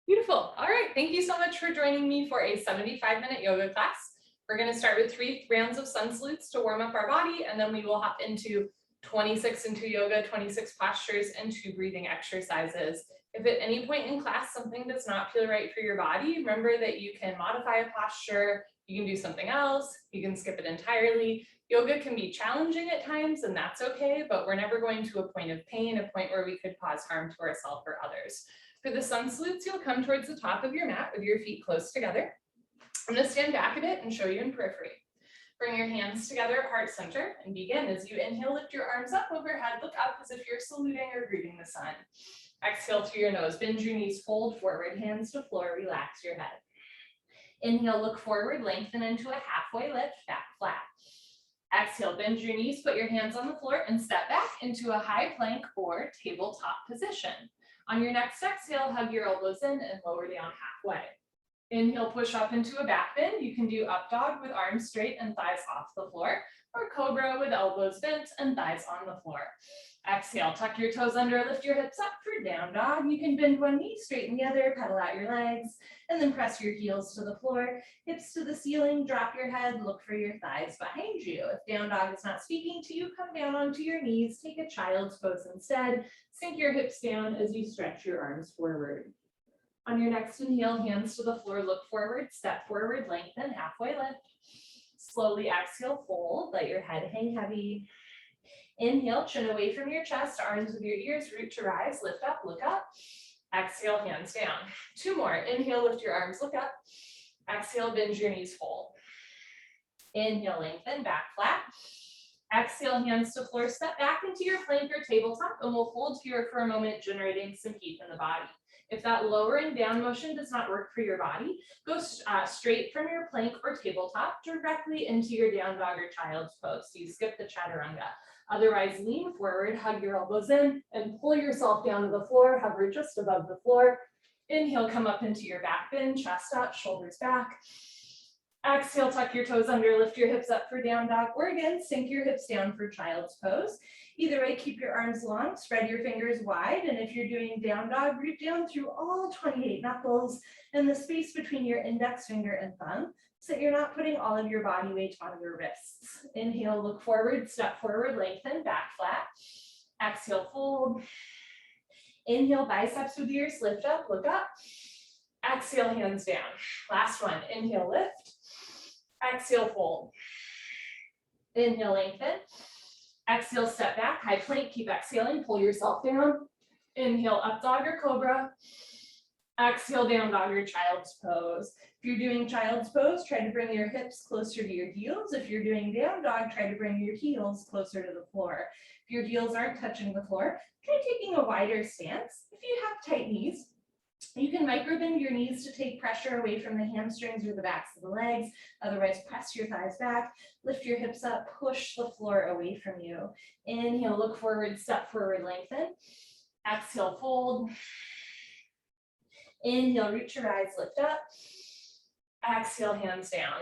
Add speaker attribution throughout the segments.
Speaker 1: Beautiful. All right. Thank you so much for joining me for a 75-minute yoga class. We're going to start with 3 rounds of sun salutes to warm up our body, and then we will hop into 26 into yoga, 26 postures, and 2 breathing exercises. If at any point in class something does not feel right for your body, remember that you can modify a posture, you can do something else, you can skip it entirely. Yoga can be challenging at times, and that's okay, but we're never going to a point of pain, a point where we could cause harm to ourselves or others. For the sun salutes, you'll come towards the top of your mat with your feet close together. I'm going to stand back a bit and show you in periphery. Bring your hands together at heart center and begin. As you inhale, lift your arms up overhead, look up as if you're saluting or greeting the sun. Exhale through your nose, bend your knees, fold forward, hands to floor, relax your head. Inhale, look forward, lengthen into a halfway lift, back flat. Exhale, bend your knees, put your hands on the floor and step back into a high plank or tabletop position. On your next exhale, hug your elbows in and lower down halfway. Inhale, push up into a back bend. You can do up dog with arms straight and thighs off the floor, or cobra with elbows bent and thighs on the floor. Exhale, tuck your toes under, lift your hips up for down dog. You can bend one knee, straighten the other, pedal out your legs, and then press your heels to the floor, hips to the ceiling, drop your head, look for your thighs behind you. If down dog is not speaking to you, come down onto your knees, take a child's pose instead. Sink your hips down as you stretch your arms forward. On your next inhale, hands to the floor, look forward, step forward, lengthen, halfway lift. Slowly exhale, fold, let your head hang heavy. Inhale, chin away from your chest, arms with your ears, root to rise, lift up, look up. Exhale, hands down. 2 more. Inhale, lift your arms, look up. Exhale, bend your knees, fold. Inhale, lengthen, back flat. Exhale, hands to floor, step back into your plank or tabletop, and we'll hold here for a moment, generating some heat in the body. If that lower and down motion does not work for your body, go straight from your plank or tabletop directly into your down dog or child's pose. So you skip the chaturanga. Otherwise, lean forward, hug your elbows in, and pull yourself down to the floor, hover just above the floor. Inhale, come up into your back bend, chest up, shoulders back. Exhale, tuck your toes under, lift your hips up for down dog, or again, sink your hips down for child's pose. Either way, keep your arms long, spread your fingers wide, and if you're doing down dog, root down through all 28 knuckles and the space between your index finger and thumb, so that you're not putting all of your body weight on your wrists. Inhale, look forward, step forward, lengthen, back flat. Exhale, fold. Inhale, biceps with ears, lift up, look up. Exhale, hands down. Last one, inhale, lift. Exhale, fold. Inhale, lengthen. Exhale, step back, high plank, keep exhaling, pull yourself down. Inhale, up dog or cobra. Exhale, down dog or child's pose. If you're doing child's pose, try to bring your hips closer to your heels. If you're doing down dog, try to bring your heels closer to the floor. If your heels aren't touching the floor, try taking a wider stance. If you have tight knees, you can micro bend your knees to take pressure away from the hamstrings or the backs of the legs. Otherwise, press your thighs back, lift your hips up, push the floor away from you. Inhale, look forward, step forward, lengthen. Exhale, fold. Inhale, reach your eyes, lift up. Exhale, hands down.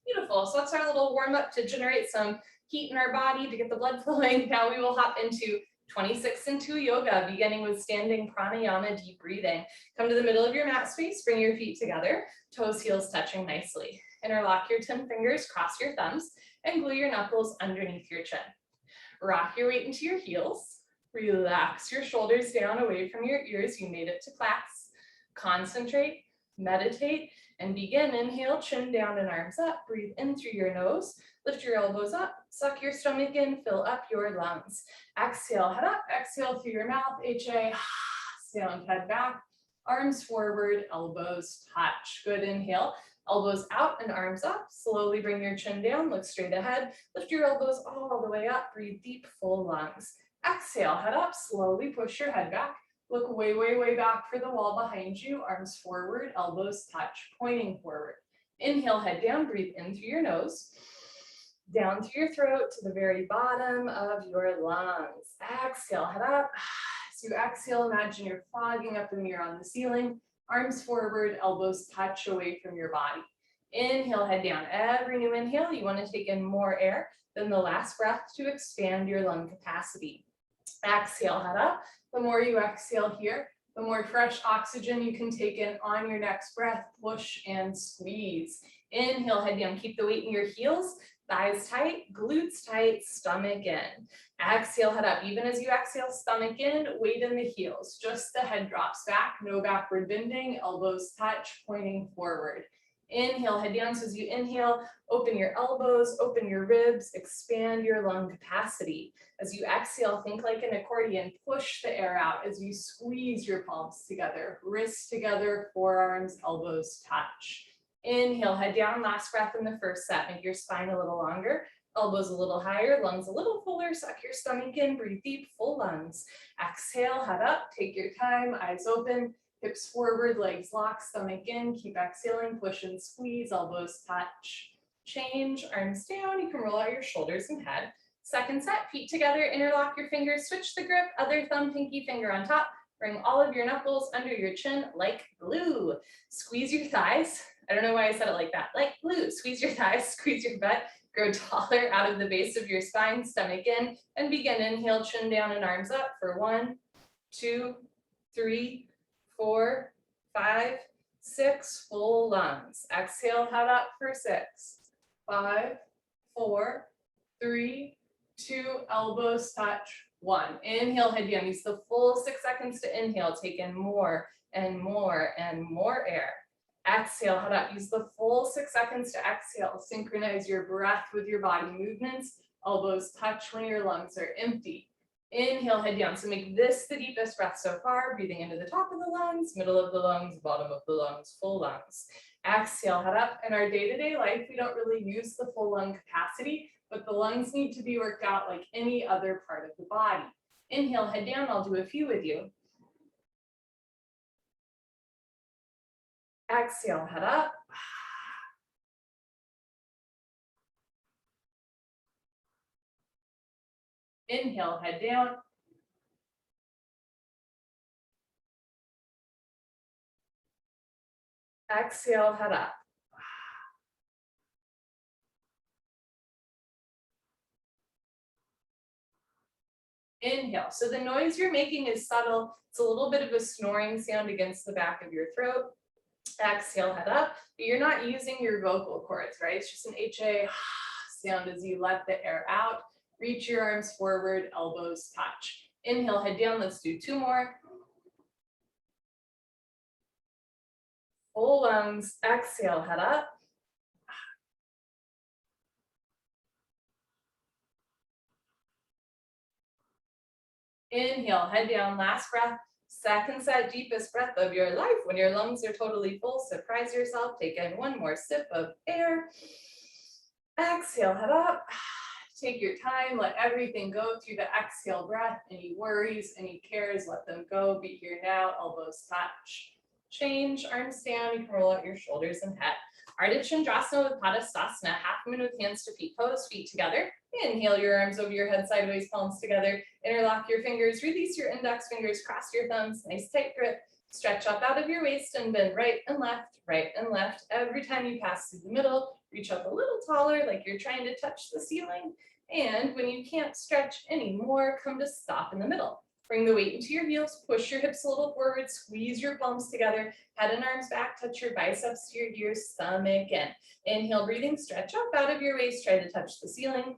Speaker 1: Beautiful. So that's our little warm up to generate some heat in our body to get the blood flowing. Now we will hop into 26 into yoga, beginning with standing pranayama, deep breathing. Come to the middle of your mat space, bring your feet together, toes, heels touching nicely. Interlock your 10 fingers, cross your thumbs, and glue your knuckles underneath your chin. Rock your weight into your heels. Relax your shoulders down away from your ears. You made it to class. Concentrate, meditate, and begin. Inhale, chin down and arms up. Breathe in through your nose. Lift your elbows up, suck your stomach in, fill up your lungs. Exhale, head up, exhale through your mouth, HA, sound, head back, arms forward, elbows touch. Good, inhale, elbows out and arms up. Slowly bring your chin down, look straight ahead, lift your elbows all the way up, breathe deep, full lungs. Exhale, head up, slowly push your head back, look way, way, way back for the wall behind you, arms forward, elbows touch, pointing forward. Inhale, head down, breathe in through your nose. Down through your throat to the very bottom of your lungs. Exhale, head up. As you exhale, imagine you're fogging up the mirror on the ceiling. Arms forward, elbows touch away from your body. Inhale, head down. Every new inhale, you want to take in more air than the last breath to expand your lung capacity. Exhale, head up. The more you exhale here, The more fresh oxygen you can take in on your next breath, push and squeeze. Inhale, head down, keep the weight in your heels, thighs tight, glutes tight, stomach in. Exhale, head up. Even as you exhale, stomach in, weight in the heels. Just the head drops back, no backward bending, elbows touch, pointing forward. Inhale, head down. So as you inhale, open your elbows, open your ribs, expand your lung capacity. As you exhale, think like an accordion, push the air out as you squeeze your palms together, wrists together, forearms, elbows touch. Inhale, head down, last breath in the first set. Make your spine a little longer, elbows a little higher, lungs a little fuller, suck your stomach in, breathe deep, full lungs. Exhale, head up, take your time, eyes open, hips forward, legs locked, stomach in, keep exhaling, push and squeeze, elbows touch. Change, arms down, you can roll out your shoulders and head. Second set, feet together, interlock your fingers, switch the grip, other thumb, pinky finger on top, bring all of your knuckles under your chin like glue. Squeeze your thighs. I don't know why I said it like that, like glue. Squeeze your thighs, squeeze your butt, grow taller out of the base of your spine, stomach in, and begin. Inhale, chin down and arms up for 1, 2, 3, 4, 5, 6, full lungs. Exhale, head up for 6, 5, 4, 3, 2, elbows touch, 1. Inhale, head down. Use the full 6 seconds to inhale. Take in more and more and more air. Exhale, head up. Use the full 6 seconds to exhale. Synchronize your breath with your body movements. Elbows touch when your lungs are empty. Inhale, head down. So make this the deepest breath so far. Breathing into the top of the lungs, middle of the lungs, bottom of the lungs, full lungs. Exhale, head up. In our day-to-day life, we don't really use the full lung capacity, but the lungs need to be worked out like any other part of the body. Inhale, head down. I'll do a few with you. Exhale, head up. Inhale, head down. Exhale, head up. Inhale. So the noise you're making is subtle. It's a little bit of a snoring sound against the back of your throat. Exhale, head up. But you're not using your vocal cords, right? It's just an HA sound as you let the air out. Reach your arms forward, elbows touch. Inhale, head down. Let's do 2 more. Full lungs. Exhale, head up. Inhale, head down, last breath. Second set, deepest breath of your life. When your lungs are totally full, surprise yourself. Take in 1 more sip of air. Exhale, head up. Take your time, let everything go through the exhale breath. Any worries, any cares, let them go. Be here now, elbows touch. Change, arms down, you can roll out your shoulders and head. Ardha Chandrasana with Padasana, half moon with hands to feet pose, feet together. Inhale your arms over your head, sideways, palms together. Interlock your fingers, release your index fingers, cross your thumbs, nice tight grip. Stretch up out of your waist and bend right and left, right and left. Every time you pass through the middle, reach up a little taller like you're trying to touch the ceiling. And when you can't stretch anymore, come to stop in the middle. Bring the weight into your heels, push your hips a little forward, squeeze your palms together, head and arms back, touch your biceps to your ears, stomach in. Inhale, breathing, stretch up out of your waist, try to touch the ceiling.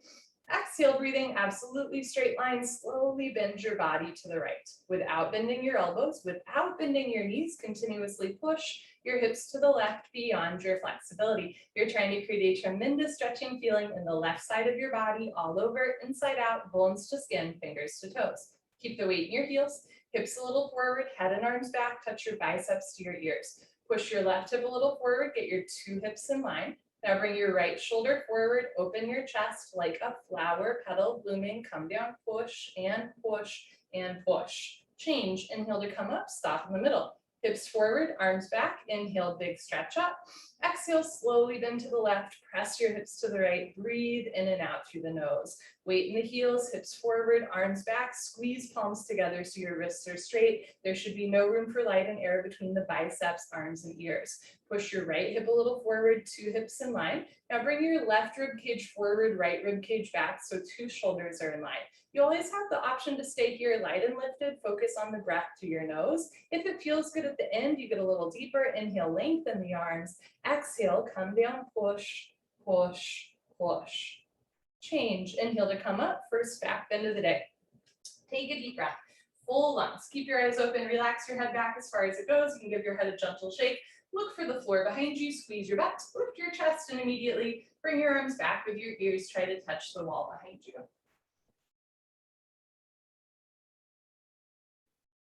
Speaker 1: Exhale, breathing, absolutely straight line, slowly bend your body to the right. Without bending your elbows, without bending your knees, continuously push your hips to the left beyond your flexibility. You're trying to create a tremendous stretching feeling in the left side of your body, all over, inside out, bones to skin, fingers to toes. Keep the weight in your heels, hips a little forward, head and arms back, touch your biceps to your ears. Push your left hip a little forward, get your 2 hips in line. Now bring your right shoulder forward, open your chest like a flower petal blooming, come down, push and push and push. Change, inhale to come up, stop in the middle. Hips forward, arms back, inhale, big stretch up. Exhale, slowly bend to the left, press your hips to the right, breathe in and out through the nose. Weight in the heels, hips forward, arms back, squeeze palms together so your wrists are straight. There should be no room for light and air between the biceps, arms, and ears. Push your right hip a little forward, 2 hips in line. Now bring your left rib cage forward, right rib cage back, so 2 shoulders are in line. You always have the option to stay here light and lifted, focus on the breath through your nose. If it feels good at the end, you get a little deeper. Inhale, lengthen the arms. Exhale, come down, push, push, push. Change. Inhale to come up, first back bend of the day. Take a deep breath, full lungs. Keep your eyes open, relax your head back as far as it goes. You can give your head a gentle shake. Look for the floor behind you, squeeze your butt, lift your chest, and immediately bring your arms back with your ears. Try to touch the wall behind you.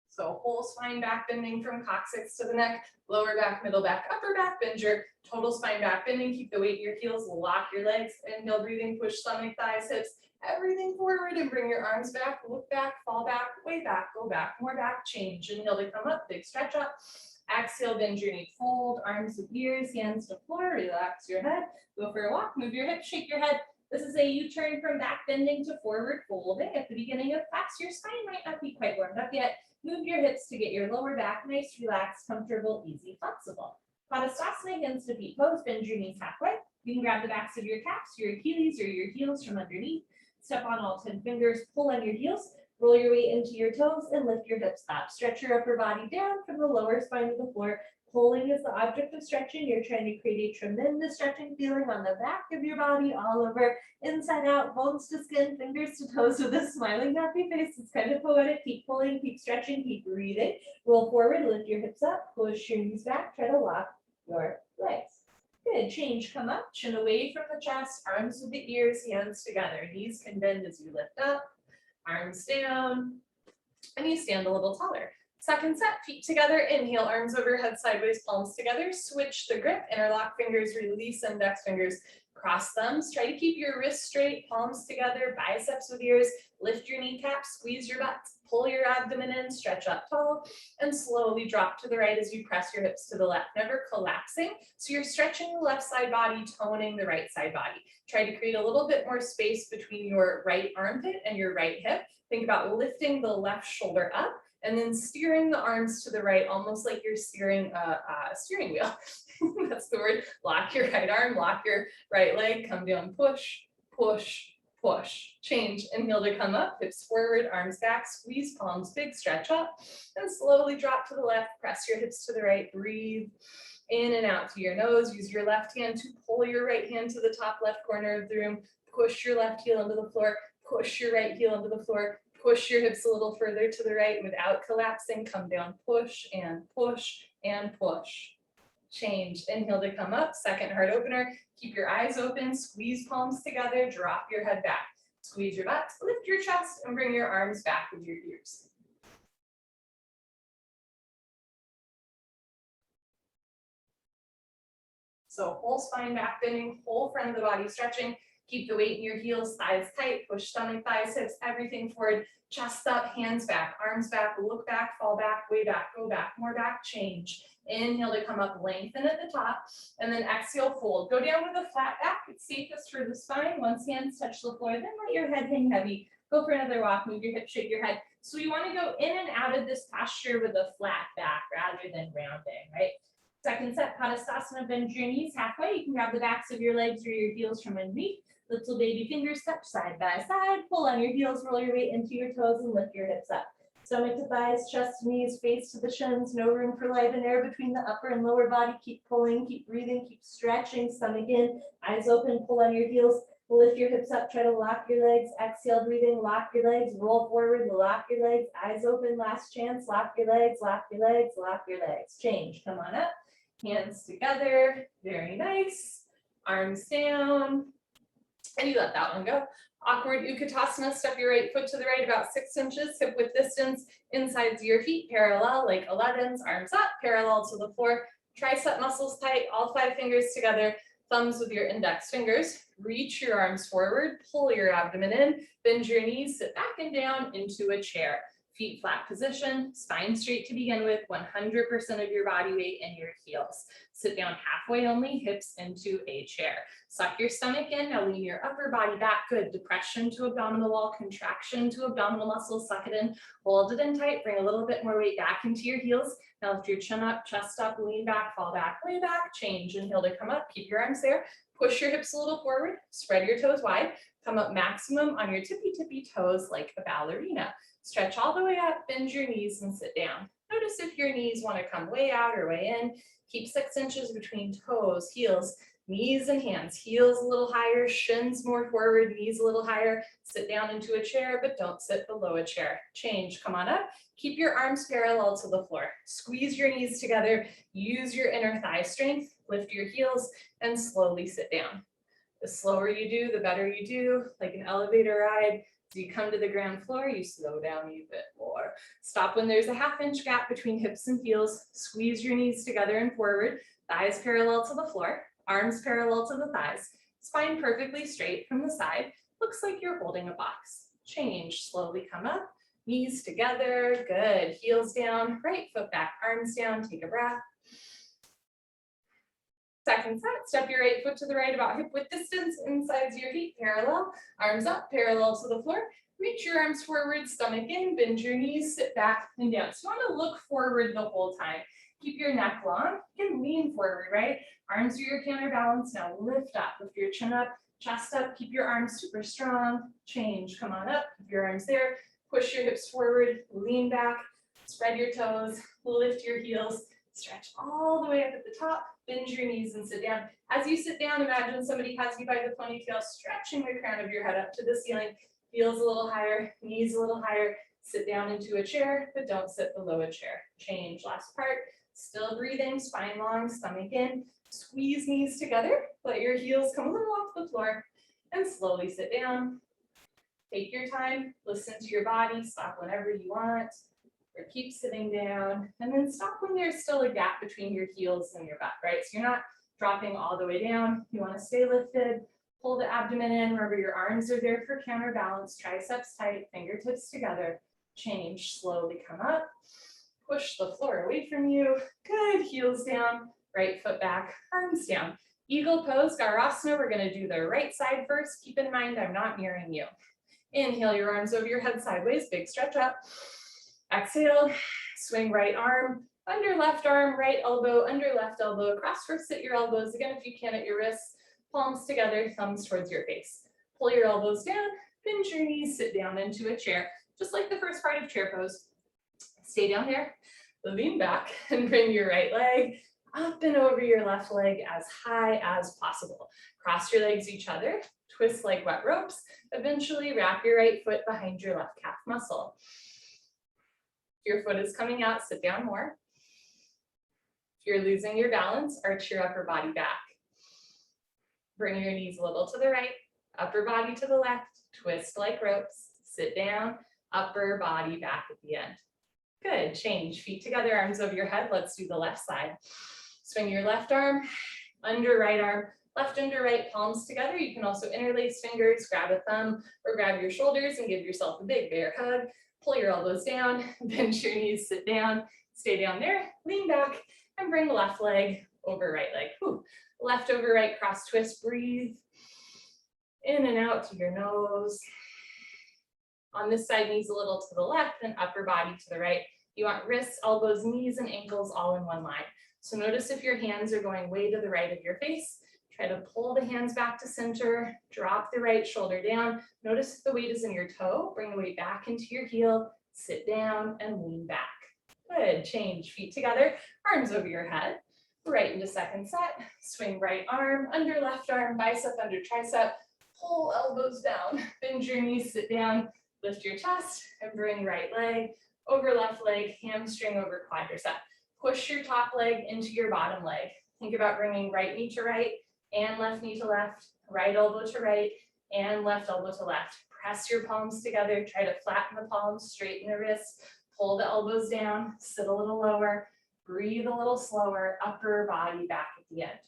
Speaker 1: So whole spine back bending from coccyx to the neck, lower back, middle back, upper back, bend your total spine back bending. Keep the weight in your heels, lock your legs. Inhale, breathing, push stomach, thighs, hips, everything forward and bring your arms back, look back, fall back, way back, go back, more back, change. Inhale to come up, big stretch up. Exhale, bend your knee, fold, arms to ears, hands to floor, relax your head, go for a walk, move your hips, shake your head. This is a U-turn from back bending to forward folding. At the beginning of class, your spine might not be quite warmed up yet. Move your hips to get your lower back nice, relaxed, comfortable, easy, flexible. Padastasana, hands to feet pose, bend your knees halfway. You can grab the backs of your calves, your Achilles, or your heels from underneath. Step on all 10 fingers, pull on your heels, roll your weight into your toes, and lift your hips up. Stretch your upper body down from the lower spine to the floor. Pulling is the object of stretching. You're trying to create a tremendous stretching feeling on the back of your body, all over, inside out, bones to skin, fingers to toes with a smiling, happy face. It's kind of poetic. Keep pulling, keep stretching, keep breathing. Roll forward, lift your hips up, push your knees back, try to lock your legs. Good, change, come up, chin away from the chest, arms with the ears, hands together. Knees can bend as you lift up, arms down, and you stand a little taller. Second set, feet together, inhale, arms overhead, sideways, palms together, switch the grip, interlock fingers, release index fingers, cross thumbs. Try to keep your wrists straight, palms together, biceps with ears, lift your kneecaps, squeeze your butts, pull your abdomen in, stretch up tall, and slowly drop to the right as you press your hips to the left, never collapsing. So you're stretching the left side body, toning the right side body. Try to create a little bit more space between your right armpit and your right hip. Think about lifting the left shoulder up and then steering the arms to the right, almost like you're steering a steering wheel. That's the word. Lock your right arm, lock your right leg, come down, push, push, push. Change, inhale to come up, hips forward, arms back, squeeze palms, big stretch up, and slowly drop to the left, press your hips to the right, breathe in and out to your nose. Use your left hand to pull your right hand to the top left corner of the room, push your left heel into the floor, push your right heel into the floor, push your hips a little further to the right without collapsing, come down, push and push and push. Change, inhale to come up, second heart opener, keep your eyes open, squeeze palms together, drop your head back, squeeze your butt, lift your chest, and bring your arms back with your ears. So whole spine back bending, whole front of the body stretching. Keep the weight in your heels, thighs tight, push stomach, thighs, hips, everything forward, chest up, hands back, arms back, look back, fall back, way back, go back, more back, change. Inhale to come up, lengthen at the top, and then exhale, fold. Go down with a flat back. It's safest for the spine. Once hands touch the floor, then let your head hang heavy. Go for another walk, move your hips, shake your head. So we want to go in and out of this posture with a flat back rather than rounding, right? Second set, Padastasana, bend your knees halfway. You can grab the backs of your legs or your heels from underneath. Little baby fingers touch side by side. Pull on your heels, roll your weight into your toes, and lift your hips up. Stomach to thighs, chest to knees, face to the shins. No room for life and air between the upper and lower body. Keep pulling, keep breathing, keep stretching. Stomach in, eyes open, pull on your heels. Lift your hips up, try to lock your legs. Exhale, breathing, lock your legs. Roll forward, lock your legs. Eyes open, last chance. Lock your legs, lock your legs, lock your legs. Change, come on up. Hands together, very nice. Arms down. And you let that one go. Awkward Utkatasana, step your right foot to the right about 6 inches, hip width distance, insides of your feet, parallel like 11s, arms up, parallel to the floor, tricep muscles tight, all 5 fingers together, thumbs with your index fingers, reach your arms forward, pull your abdomen in, bend your knees, sit back and down into a chair. Feet flat position, spine straight to begin with, 100% of your body weight in your heels. Sit down halfway only, hips into a chair. Suck your stomach in, now lean your upper body back, good. Depression to abdominal wall, contraction to abdominal muscles, suck it in, hold it in tight, bring a little bit more weight back into your heels. Now lift your chin up, chest up, lean back, fall back, way back, change. Inhale to come up, keep your arms there. Push your hips a little forward, spread your toes wide, come up maximum on your tippy toes like a ballerina. Stretch all the way up, bend your knees and sit down. Notice if your knees want to come way out or way in. Keep 6 inches between toes, heels, knees and hands. Heels a little higher, shins more forward, knees a little higher. Sit down into a chair, but don't sit below a chair. Change, come on up. Keep your arms parallel to the floor. Squeeze your knees together. Use your inner thigh strength. Lift your heels and slowly sit down. The slower you do, the better you do, like an elevator ride. As you come to the ground floor, you slow down a bit more. Stop when there's a 1/2 inch gap between hips and heels. Squeeze your knees together and forward. Thighs parallel to the floor. Arms parallel to the thighs. Spine perfectly straight from the side. Looks like you're holding a box. Change, slowly come up. Knees together, good. Heels down, right foot back, arms down. Take a breath. Second set, step your right foot to the right about hip width distance, insides your feet parallel, arms up, parallel to the floor. Reach your arms forward, stomach in, bend your knees, sit back and down. So you want to look forward the whole time. Keep your neck long, you can lean forward, right? Arms are your counterbalance, now lift up, lift your chin up, chest up, keep your arms super strong. Change, come on up, keep your arms there, push your hips forward, lean back, spread your toes, lift your heels, stretch all the way up at the top. Bend your knees and sit down. As you sit down, imagine somebody has you by the ponytail, stretching the crown of your head up to the ceiling. Heels a little higher, knees a little higher. Sit down into a chair, but don't sit below a chair. Change, last part. Still breathing, spine long, stomach in. Squeeze knees together. Let your heels come a little off the floor and slowly sit down. Take your time, listen to your body, stop whenever you want. Or keep sitting down, and then stop when there's still a gap between your heels and your butt, right? So you're not dropping all the way down. You want to stay lifted, pull the abdomen in, remember your arms are there for counterbalance, triceps tight, fingertips together. Change, slowly come up, push the floor away from you. Good, heels down, right foot back, arms down. Eagle pose, Garasana, we're going to do the right side first. Keep in mind, I'm not mirroring you. Inhale your arms over your head sideways, big stretch up. Exhale, swing right arm, under left arm, right elbow, under left elbow, cross first at your elbows. Again, if you can at your wrists, palms together, thumbs towards your face. Pull your elbows down, bend your knees, sit down into a chair, just like the first part of chair pose. Stay down here, lean back, and bring your right leg up and over your left leg as high as possible. Cross your legs each other, twist like wet ropes. Eventually wrap your right foot behind your left calf muscle. If your foot is coming out, sit down more. If you're losing your balance, arch your upper body back. Bring your knees a little to the right, upper body to the left, twist like ropes, sit down, upper body back at the end. Good, change, feet together, arms over your head. Let's do the left side. Swing your left arm, under right arm, left under right, palms together. You can also interlace fingers, grab a thumb, or grab your shoulders and give yourself a big bear hug. Pull your elbows down, bend your knees, sit down, stay down there, lean back, and bring left leg over right leg. Whew. Left over right, cross twist, breathe. In and out to your nose. On this side, knees a little to the left and upper body to the right. You want wrists, elbows, knees, and ankles all in one line. So notice if your hands are going way to the right of your face. Try to pull the hands back to center, drop the right shoulder down. Notice if the weight is in your toe, bring the weight back into your heel, sit down and lean back. Good, change, feet together, arms over your head. Right into second set, swing right arm, under left arm, bicep under tricep, pull elbows down, bend your knees, sit down, lift your chest, and bring right leg over left leg, hamstring over quadricep. Push your top leg into your bottom leg. Think about bringing right knee to right, and left knee to left, right elbow to right, and left elbow to left. Press your palms together, try to flatten the palms, straighten the wrists, pull the elbows down, sit a little lower, breathe a little slower, upper body back at the end.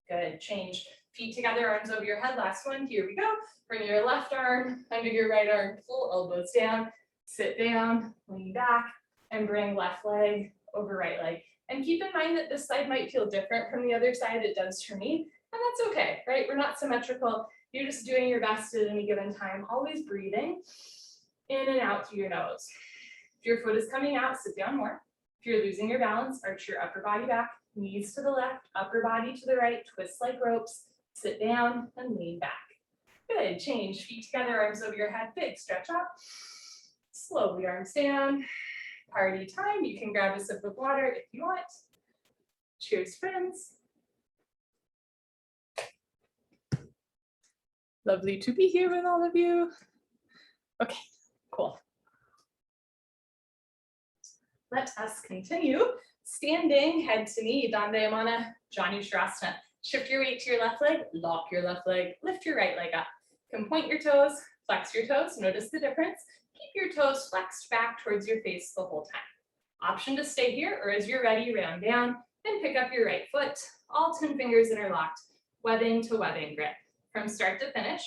Speaker 1: Good, change. Feet together, arms over your head, last one, here we go. Bring your left arm under your right arm, pull elbows down, sit down, lean back, and bring left leg over right leg. And keep in mind that this side might feel different from the other side, it does for me. And that's okay, right? We're not symmetrical. You're just doing your best at any given time, always breathing in and out through your nose. If your foot is coming out, sit down more. If you're losing your balance, arch your upper body back, knees to the left, upper body to the right, twist like ropes, Sit down and lean back. Good, change, feet together, arms over your head, big stretch up. Slowly arms down. Party time, you can grab a sip of water if you want. Cheers, friends. Lovely to be here with all of you. Okay, cool. Let us continue. Standing, head to knee, Dandayamana, Janu Shirasana. Shift your weight to your left leg, lock your left leg, lift your right leg up. You can point your toes, flex your toes, notice the difference. Keep your toes flexed back towards your face the whole time. Option to stay here, or as you're ready, round down and pick up your right foot. All 10 fingers interlocked, webbing to webbing grip. From start to finish,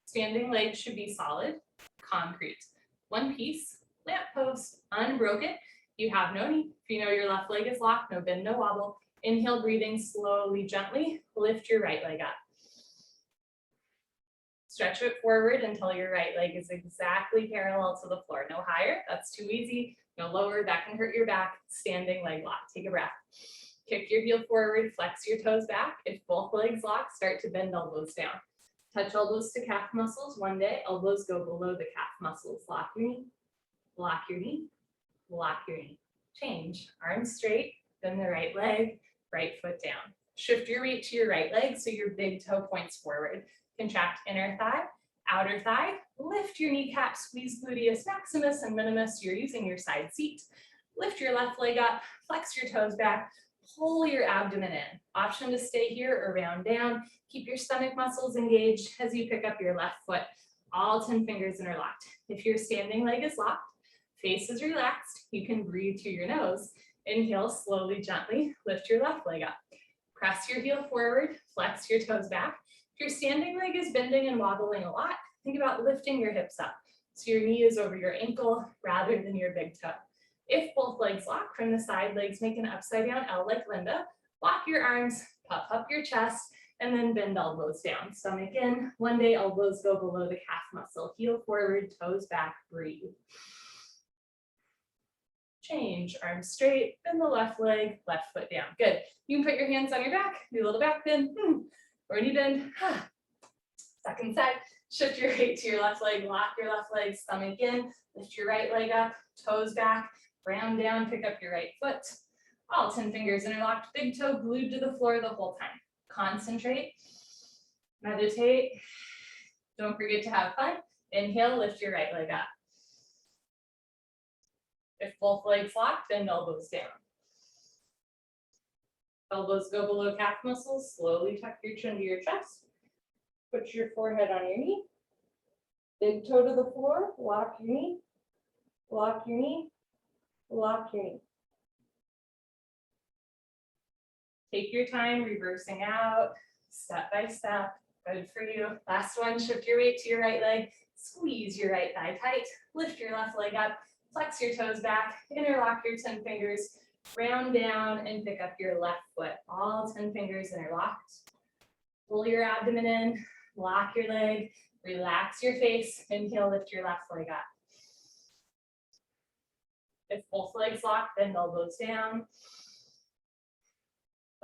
Speaker 1: standing legs should be solid, concrete. One piece, lamp post, unbroken. You have no knee. If you know your left leg is locked, no bend, no wobble. Inhale, breathing slowly, gently. Lift your right leg up. Stretch it forward until your right leg is exactly parallel to the floor. No higher, that's too easy. No lower, that can hurt your back. Standing leg lock. Take a breath. Kick your heel forward, flex your toes back. If both legs lock, start to bend elbows down. Touch elbows to calf muscles. One day, elbows go below the calf muscles. Lock your knee, lock your knee, lock your knee. Change, arms straight, bend the right leg, right foot down. Shift your weight to your right leg so your big toe points forward. Contract inner thigh, outer thigh. Lift your kneecap, squeeze gluteus maximus and minimus. You're using your side seat. Lift your left leg up, flex your toes back, pull your abdomen in. Option to stay here or round down. Keep your stomach muscles engaged as you pick up your left foot. All 10 fingers interlocked. If your standing leg is locked, face is relaxed, you can breathe through your nose. Inhale slowly, gently, lift your left leg up. Press your heel forward, flex your toes back. If your standing leg is bending and wobbling a lot, think about lifting your hips up so your knee is over your ankle rather than your big toe. If both legs lock from the side, legs make an upside down L like Linda. Lock your arms, puff up your chest, and then bend elbows down. Stomach in. One day, elbows go below the calf muscle. Heel forward, toes back, breathe. Change, arms straight, bend the left leg, left foot down. Good. You can put your hands on your back, do a little back bend, or knee bend. Second side, shift your weight to your left leg, lock your left leg, stomach in, lift your right leg up, toes back, round down, pick up your right foot. All 10 fingers interlocked, big toe glued to the floor the whole time. Concentrate, meditate. Don't forget to have fun. Inhale, lift your right leg up. If both legs lock, bend elbows down. Elbows go below calf muscles. Slowly tuck your chin to your chest. Put your forehead on your knee. Big toe to the floor. Lock your knee. Lock your knee. Lock your knee. Take your time reversing out, step by step. Good for you. Last one, shift your weight to your right leg. Squeeze your right thigh tight. Lift your left leg up. Flex your toes back, interlock your 10 fingers, round down and pick up your left foot. All 10 fingers interlocked. Pull your abdomen in, lock your leg, relax your face, inhale, lift your left leg up. If both legs lock, bend elbows down.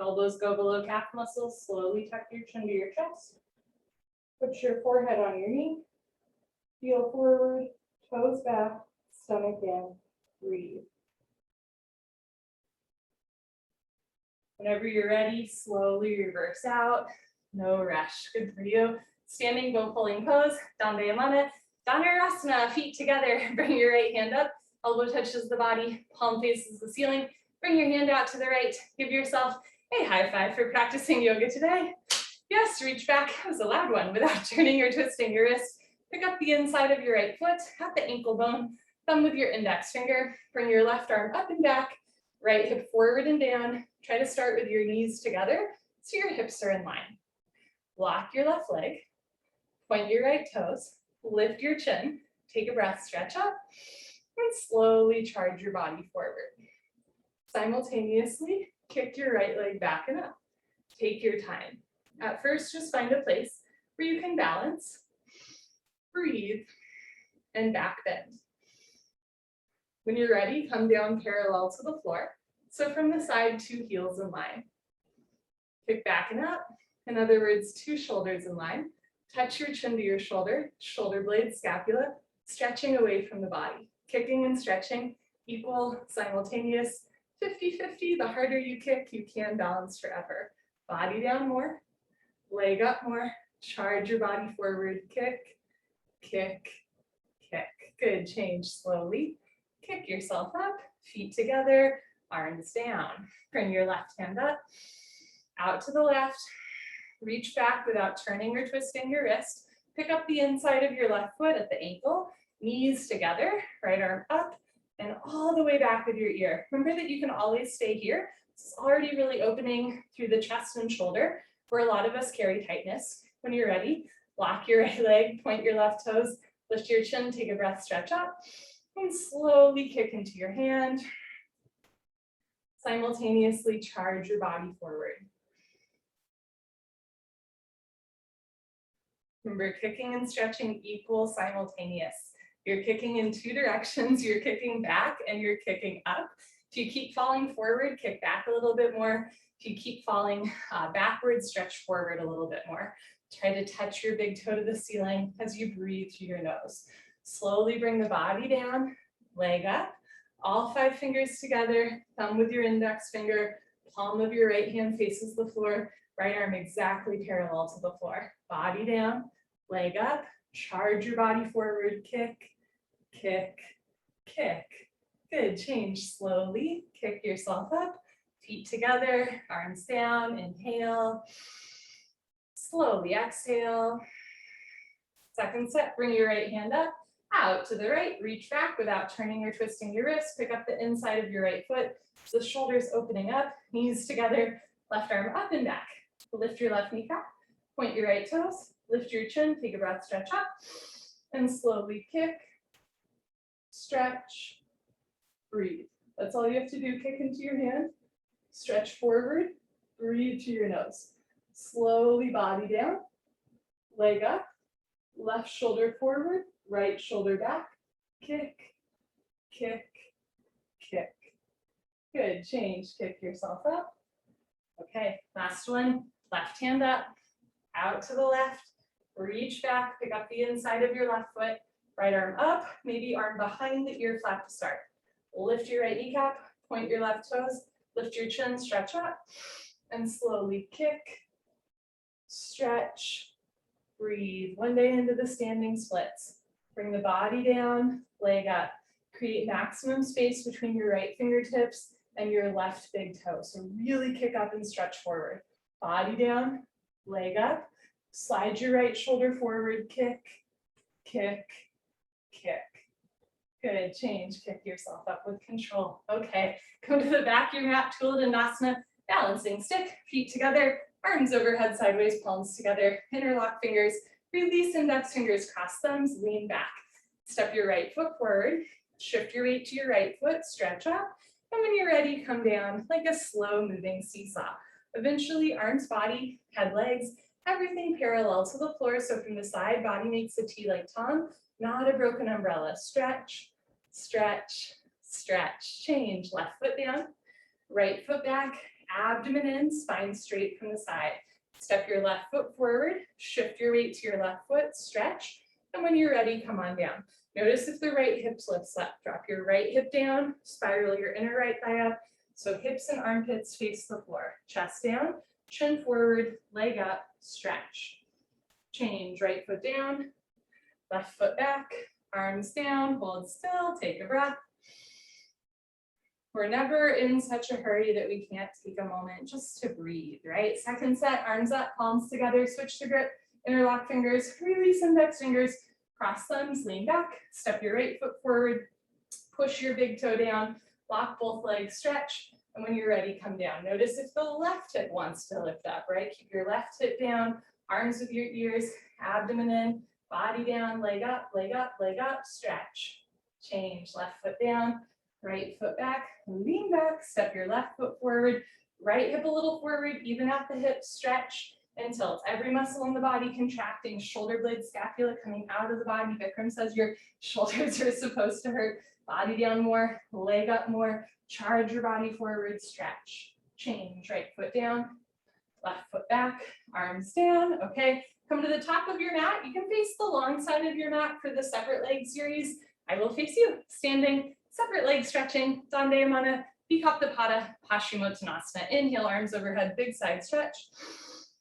Speaker 1: Elbows go below calf muscles, slowly tuck your chin to your chest. Put your forehead on your knee, heel forward, toes back, stomach in, breathe. Whenever you're ready, slowly reverse out. No rush. Good for you. Standing bow pulling pose, Dandayamana, Dhanurasana, feet together. Bring your right hand up, elbow touches the body, palm faces the ceiling. Bring your hand out to the right. Give yourself a high five for practicing yoga today. Yes, reach back. That was a loud one without turning or twisting your wrist. Pick up the inside of your right foot at the ankle bone. Thumb with your index finger. Bring your left arm up and back. Right hip forward and down. Try to start with your knees together so your hips are in line. Lock your left leg. Point your right toes. Lift your chin. Take a breath, stretch up. And slowly charge your body forward. Simultaneously, kick your right leg back and up. Take your time. At first, just find a place where you can balance, breathe, and back bend. When you're ready, come down parallel to the floor. So from the side, 2 heels in line. Kick back and up, In other words, two shoulders in line. Touch your chin to your shoulder, shoulder blade, scapula, stretching away from the body. Kicking and stretching, equal, simultaneous, 50-50. The harder you kick, you can balance forever. Body down more, leg up more, charge your body forward, kick, kick, kick. Good, change slowly. Kick yourself up, feet together, arms down. Bring your left hand up, out to the left. Reach back without turning or twisting your wrist. Pick up the inside of your left foot at the ankle, knees together, right arm up, and all the way back with your ear. Remember that you can always stay here. This is already really opening through the chest and shoulder, where a lot of us carry tightness. When you're ready, lock your right leg, point your left toes, lift your chin, take a breath, stretch up, and slowly kick into your hand. Simultaneously charge your body forward. Remember, kicking and stretching equal, simultaneous. You're kicking in two directions, you're kicking back and you're kicking up. If you keep falling forward, kick back a little bit more. If you keep falling backwards, stretch forward a little bit more. Try to touch your big toe to the ceiling as you breathe through your nose. Slowly bring the body down, leg up, all 5 fingers together, thumb with your index finger, palm of your right hand faces the floor, right arm exactly parallel to the floor. Body down, leg up, charge your body forward, kick, kick, kick. Good, change slowly, kick yourself up, feet together, arms down, inhale. Slowly exhale. Second set, bring your right hand up, out to the right, reach back without turning or twisting your wrist, pick up the inside of your right foot, the shoulders opening up, knees together, left arm up and back. Lift your left kneecap, point your right toes, lift your chin, take a breath, stretch up, and slowly kick, stretch, breathe. That's all you have to do, kick into your hand, stretch forward, breathe to your nose. Slowly body down, leg up, left shoulder forward, right shoulder back, kick, kick, kick. Good, change, kick yourself up. Okay, last one, left hand up, out to the left, reach back, pick up the inside of your left foot, right arm up, maybe arm behind the ear flap to start. Lift your right kneecap, point your left toes, lift your chin, stretch up, and slowly kick, stretch, breathe. One day into the standing splits. Bring the body down, leg up. Create maximum space between your right fingertips and your left big toe. So really kick up and stretch forward. Body down, leg up. Slide your right shoulder forward, kick, kick, kick. Good, change, kick yourself up with control. Okay, come to the back of your mat, Uttanasana, balancing stick, feet together, arms overhead sideways, palms together, interlock fingers, release index fingers, cross thumbs, lean back. Step your right foot forward, shift your weight to your right foot, stretch up, and when you're ready, come down like a slow moving seesaw. Eventually, arms, body, head, legs, everything parallel to the floor. So from the side, body makes a T like Tom, not a broken umbrella. Stretch, stretch, stretch. Change, left foot down, right foot back, abdomen in, spine straight from the side. Step your left foot forward, shift your weight to your left foot, stretch, and when you're ready, come on down. Notice if the right hip lifts up. Drop your right hip down, spiral your inner right thigh up, so hips and armpits face the floor. Chest down, chin forward, leg up, stretch. Change, right foot down, left foot back, arms down, hold still, take a breath. We're never in such a hurry that we can't take a moment just to breathe, right? Second set, arms up, palms together, switch to grip, interlock fingers, release index fingers, cross thumbs, lean back, step your right foot forward, push your big toe down, lock both legs, stretch, and when you're ready, come down. Notice if the left hip wants to lift up, right? Keep your left hip down, arms with your ears, abdomen in, body down, leg up, leg up, leg up, stretch. Change, left foot down, right foot back, lean back, step your left foot forward, right hip a little forward, even out the hips, stretch and tilt. Every muscle in the body contracting, shoulder blade, scapula coming out of the body. Bikram says your shoulders are supposed to hurt. Body down more, leg up more, charge your body forward, stretch. Change, right foot down, left foot back, arms down. Okay, come to the top of your mat. You can face the long side of your mat for the separate leg series. I will face you, standing, separate leg stretching, Dandayamana, Vikaptapada, Hashimotonasana. Inhale, arms overhead, big side stretch.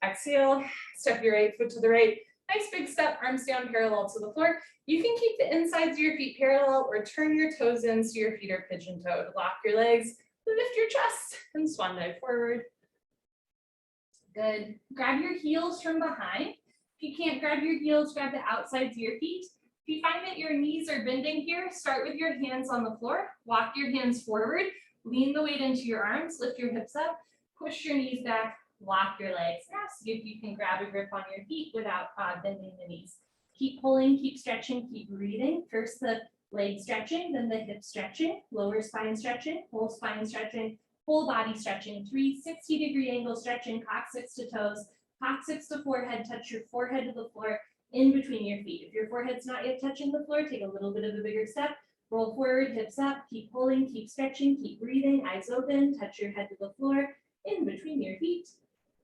Speaker 1: Exhale, step your right foot to the right. Nice big step, arms down parallel to the floor. You can keep the insides of your feet parallel or turn your toes in so your feet are pigeon-toed. Lock your legs, lift your chest, and swan dive forward. Good. Grab your heels from behind. If you can't grab your heels, grab the outsides of your feet. If you find that your knees are bending here, start with your hands on the floor. Walk your hands forward. Lean the weight into your arms. Lift your hips up. Push your knees back. Lock your legs. Now see if you can grab a grip on your feet without bending the knees. Keep pulling, keep stretching, keep breathing. First the leg stretching, then the hip stretching, lower spine stretching, whole spine stretching, whole body stretching, 360-degree angle stretching, coccyx to toes, coccyx to forehead, touch your forehead to the floor in between your feet. If your forehead's not yet touching the floor, take a little bit of a bigger step, roll forward, hips up, keep pulling, keep stretching, keep breathing, eyes open, touch your head to the floor in between your feet.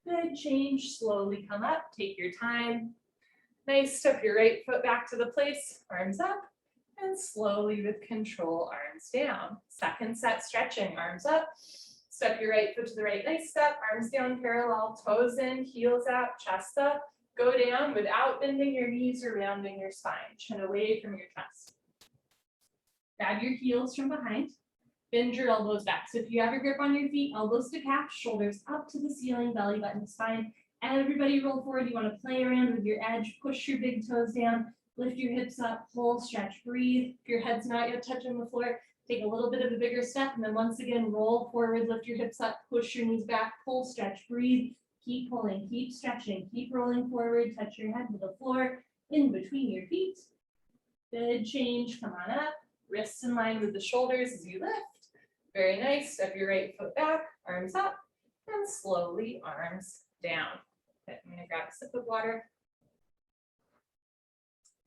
Speaker 1: Good, change, slowly come up, take your time. Nice, step your right foot back to the place, arms up, and slowly with control, arms down. Second set, stretching, arms up. Step your right foot to the right, nice step, arms down parallel, toes in, heels out, chest up. Go down without bending your knees or rounding your spine, chin away from your chest. Grab your heels from behind. Bend your elbows back. So if you have your grip on your feet, elbows to calf, shoulders up to the ceiling, belly button to spine. Everybody roll forward. You want to play around with your edge, push your big toes down, lift your hips up, pull, stretch, breathe. If your head's not yet touching the floor, take a little bit of a bigger step, and then once again, roll forward, lift your hips up, push your knees back, pull, stretch, breathe. Keep pulling, keep stretching, keep rolling forward, touch your head to the floor, in between your feet. Good, change, come on up. Wrists in line with the shoulders as you lift. Very nice, step your right foot back, arms up, and slowly arms down. Okay, I'm gonna grab a sip of water.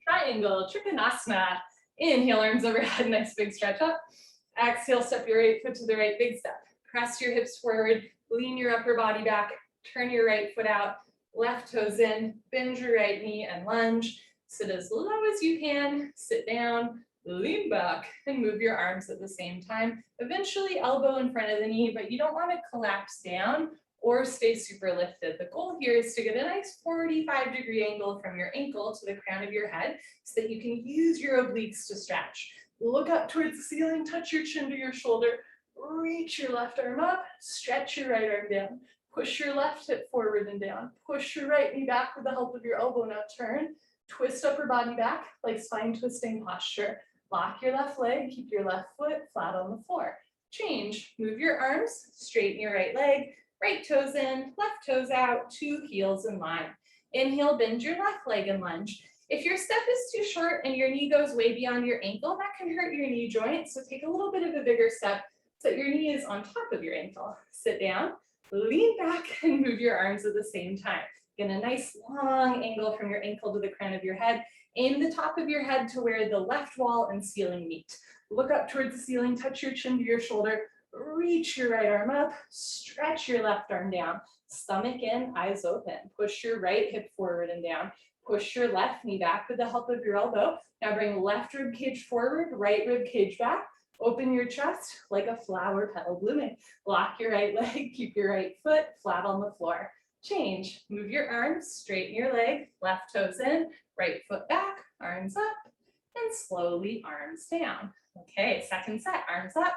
Speaker 1: Triangle, Trikonasana. Inhale, arms overhead, nice big stretch up. Exhale, step your right foot to the right, big step. Press your hips forward, lean your upper body back, turn your right foot out, left toes in, bend your right knee and lunge. Sit as low as you can, sit down, lean back, and move your arms at the same time. Eventually elbow in front of the knee, but you don't want to collapse down or stay super lifted. The goal here is to get a nice 45-degree angle from your ankle to the crown of your head so that you can use your obliques to stretch. Look up towards the ceiling, touch your chin to your shoulder, reach your left arm up, stretch your right arm down, push your left hip forward and down, push your right knee back with the help of your elbow, now turn, twist upper body back like spine twisting posture. Lock your left leg, keep your left foot flat on the floor. Change, move your arms, straighten your right leg, right toes in, left toes out, two heels in line. Inhale, bend your left leg and lunge. If your step is too short and your knee goes way beyond your ankle, that can hurt your knee joint. So take a little bit of a bigger step so that your knee is on top of your ankle. Sit down, lean back, and move your arms at the same time. Get a nice long angle from your ankle to the crown of your head. Aim the top of your head to where the left wall and ceiling meet. Look up towards the ceiling, touch your chin to your shoulder, reach your right arm up, stretch your left arm down, stomach in, eyes open. Push your right hip forward and down. Push your left knee back with the help of your elbow. Now bring left rib cage forward, right rib cage back. Open your chest like a flower petal blooming. Lock your right leg, keep your right foot flat on the floor. Change, move your arms, straighten your leg, left toes in, right foot back, arms up, and slowly arms down. Okay, second set, arms up.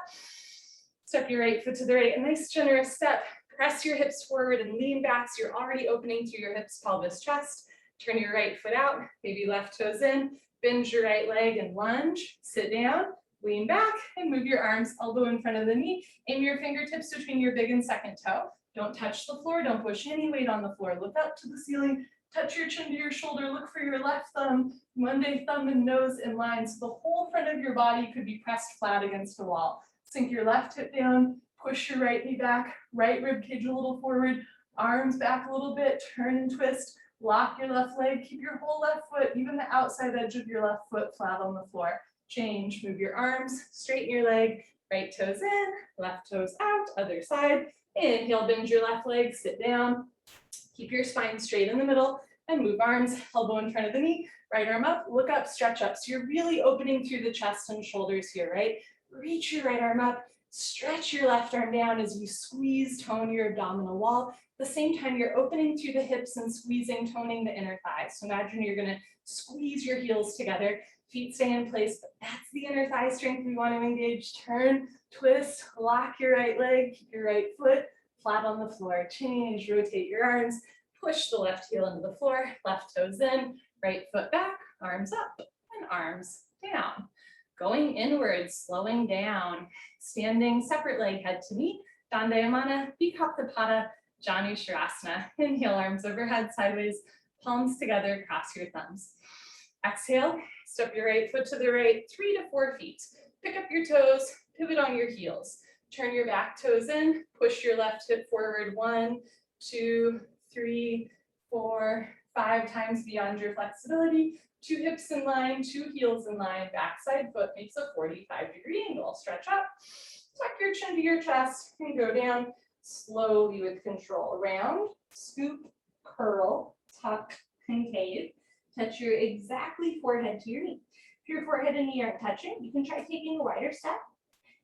Speaker 1: Step your right foot to the right, a nice generous step. Press your hips forward and lean back so you're already opening through your hips, pelvis, chest. Turn your right foot out, maybe left toes in, bend your right leg and lunge, sit down, lean back, and move your arms elbow in front of the knee. Aim your fingertips between your big and second toe. Don't touch the floor, don't push any weight on the floor. Look up to the ceiling, touch your chin to your shoulder, look for your left thumb, Monday thumb and nose in line. So the whole front of your body could be pressed flat against a wall. Sink your left hip down, push your right knee back, right rib cage a little forward, arms back a little bit, turn and twist, lock your left leg, keep your whole left foot, even the outside edge of your left foot flat on the floor. Change, move your arms, straighten your leg, right toes in, left toes out, other side. Inhale, bend your left leg, sit down. Keep your spine straight in the middle and move arms, elbow in front of the knee, right arm up, look up, stretch up. So you're really opening through the chest and shoulders here, right? Reach your right arm up, stretch your left arm down as you squeeze, tone your abdominal wall. At the same time, you're opening through the hips and squeezing, toning the inner thighs. So imagine you're gonna squeeze your heels together, feet stay in place, but that's the inner thigh strength we want to engage. Turn, twist, lock your right leg, keep your right foot flat on the floor, change, rotate your arms, push the left heel into the floor, left toes in, right foot back, arms up, and arms down. Going inward, slowing down, standing separate leg, head to knee, Dandayamana, Vikaptapada, Janusharasana. Inhale, arms overhead, sideways, palms together, cross your thumbs. Exhale, step your right foot to the right, 3 to 4 feet. Pick up your toes, pivot on your heels. Turn your back toes in, push your left hip forward, 1, 2, 3, 4, 5 times beyond your flexibility. 2 hips in line, 2 heels in line, backside foot makes a 45-degree angle. Stretch up, tuck your chin to your chest, and go down slowly with control. Round, scoop, curl, tuck, concave. Touch your exactly forehead to your knee. If your forehead and knee aren't touching, you can try taking a wider step.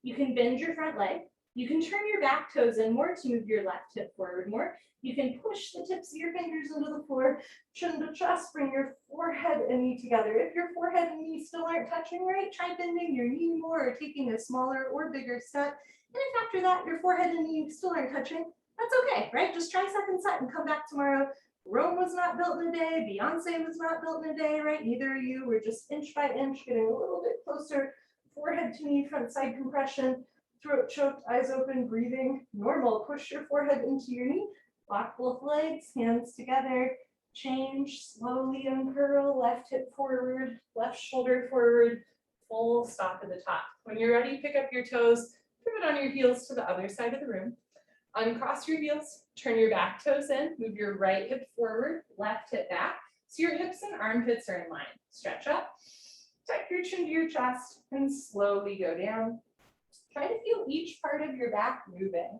Speaker 1: You can bend your front leg. You can turn your back toes in more to move your left hip forward more. You can push the tips of your fingers into the floor, chin to chest, bring your forehead and knee together. If your forehead and knee still aren't touching right, try bending your knee more or taking a smaller or bigger step. And if after that your forehead and knee still aren't touching, that's okay, right? Just try second set and come back tomorrow. Rome was not built in a day, Beyonce was not built in a day, right? Neither are you. We're just inch by inch getting a little bit closer. Forehead to knee, front side compression, throat choked, eyes open, breathing normal. Push your forehead into your knee, lock both legs, hands together, change, slowly uncurl, left hip forward, left shoulder forward, full stop at the top. When you're ready, pick up your toes, pivot on your heels to the other side of the room. Uncross your heels, turn your back toes in, move your right hip forward, left hip back, so your hips and armpits are in line. Stretch up. Tuck your chin to your chest and slowly go down. Try to feel each part of your back moving,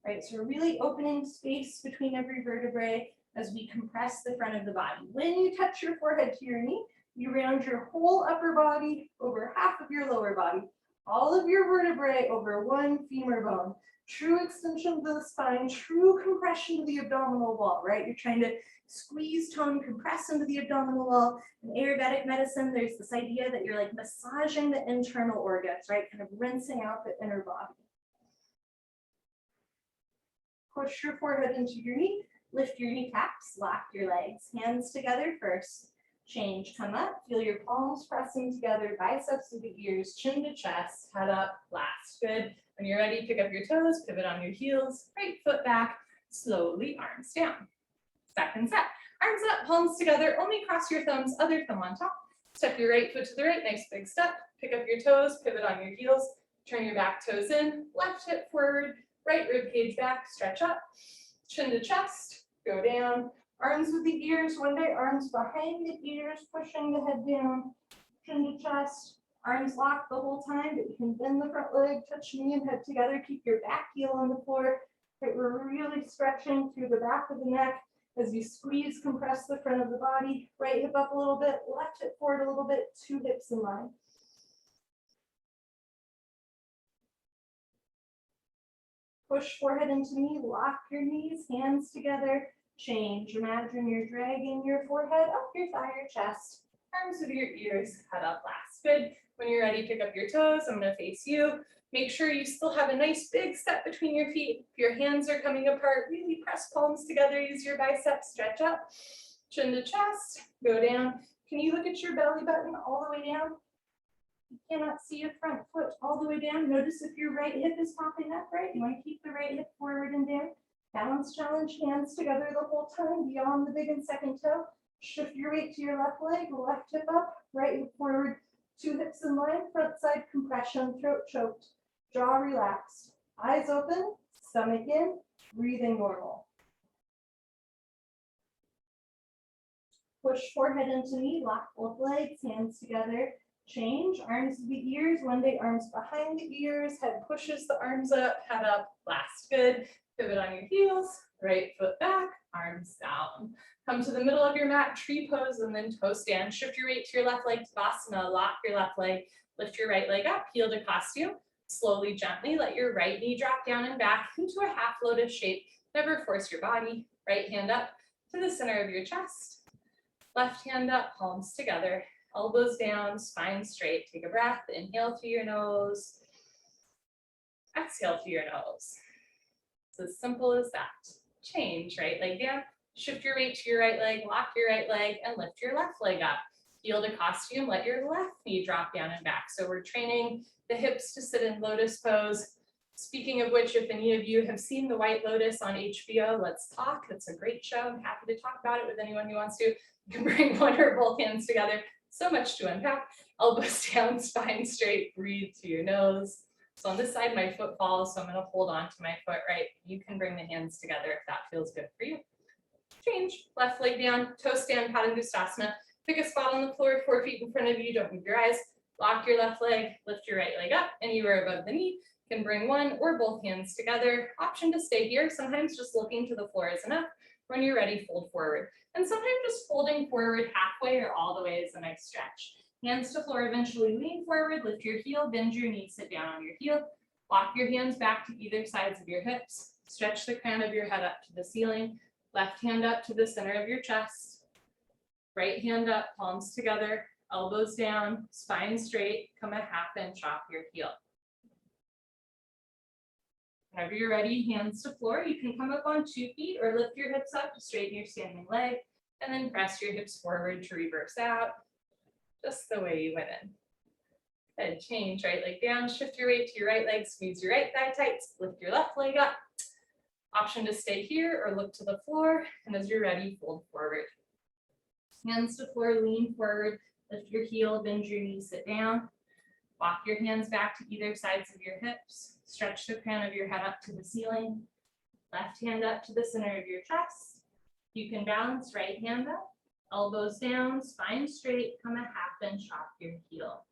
Speaker 1: right? So we're really opening space between every vertebrae as we compress the front of the body. When you touch your forehead to your knee, you round your whole upper body over half of your lower body, all of your vertebrae over one femur bone. True extension of the spine, true compression to the abdominal wall, right? You're trying to squeeze, tone, compress into the abdominal wall. In Ayurvedic medicine, there's this idea that you're like massaging the internal organs, right? Kind of rinsing out the inner body. Push your forehead into your knee, lift your kneecaps, lock your legs, hands together first. Change, come up, feel your palms pressing together, biceps to the ears, chin to chest, head up, last. Good. When you're ready, pick up your toes, pivot on your heels, right foot back, slowly arms down. Second set. Arms up, palms together, only cross your thumbs, other thumb on top. Step your right foot to the right, nice big step. Pick up your toes, pivot on your heels, turn your back toes in, left hip forward, right rib cage back, stretch up, chin to chest, go down. Arms with the ears, one day arms behind the ears, pushing the head down, chin to chest. Arms locked the whole time, but you can bend the front leg, touch knee and head together, keep your back heel on the floor. Right, we're really stretching through the back of the neck as you squeeze, compress the front of the body. Right hip up a little bit, left hip forward a little bit, 2 hips in line. Push forehead into knee, lock your knees, hands together, change. Imagine you're dragging your forehead up your thigh or chest. Arms with your ears, head up last. Good. When you're ready, pick up your toes. I'm going to face you. Make sure you still have a nice big step between your feet. If your hands are coming apart, really press palms together. Use your biceps, stretch up, chin to chest, go down. Can you look at your belly button all the way down? You cannot see your front foot all the way down. Notice if your right hip is popping up, right? You want to keep the right hip forward and down. Balance challenge, hands together the whole time beyond the big and second toe. Shift your weight to your left leg, left hip up, right hip forward, 2 hips in line, front side compression, throat choked, jaw relaxed, eyes open, stomach in, breathing normal. Push forehead into knee, lock both legs, hands together, Change, arms to the ears, one day arms behind the ears, head pushes the arms up, head up, last, good. Pivot on your heels, right foot back, arms down. Come to the middle of your mat, tree pose, and then toe stand. Shift your weight to your left leg, Savasana, lock your left leg, lift your right leg up, heel to costume. Slowly, gently, let your right knee drop down and back into a half lotus shape. Never force your body. Right hand up to the center of your chest. Left hand up, palms together, elbows down, spine straight. Take a breath, inhale through your nose. Exhale through your nose. It's as simple as that. Change, right leg down, shift your weight to your right leg, lock your right leg, and lift your left leg up. Heel to costume, let your left knee drop down and back. So we're training the hips to sit in lotus pose. Speaking of which, if any of you have seen The White Lotus on HBO, let's talk. It's a great show. I'm happy to talk about it with anyone who wants to. You can bring one or both hands together. So much to unpack. Elbows down, spine straight, breathe through your nose. So on this side, my foot falls, so I'm going to hold on to my foot, right? You can bring the hands together if that feels good for you. Change, left leg down, toe stand, Padangustasana. Pick a spot on the floor, 4 feet in front of you, don't move your eyes. Lock your left leg, lift your right leg up, anywhere above the knee. You can bring one or both hands together. Option to stay here. Sometimes just looking to the floor is enough. When you're ready, fold forward. And sometimes just folding forward halfway or all the way is a nice stretch. Hands to floor, eventually lean forward, lift your heel, bend your knee, sit down on your heel. Walk your hands back to either sides of your hips. Stretch the crown of your head up to the ceiling. Left hand up to the center of your chest. Right hand up, palms together, elbows down, spine straight, come a half inch off your heel. Whenever you're ready, hands to floor, you can come up on 2 feet or lift your hips up to straighten your standing leg, and then press your hips forward to reverse out, just the way you went in. Good, change, right leg down, shift your weight to your right leg, squeeze your right thigh tight, lift your left leg up. Option to stay here or look to the floor, and as you're ready, fold forward. Hands to floor, lean forward, lift your heel, bend your knee, sit down. Walk your hands back to either sides of your hips. Stretch the crown of your head up to the ceiling. Left hand up to the center of your chest. You can balance right hand up, elbows down, spine straight, come a half inch off your heel.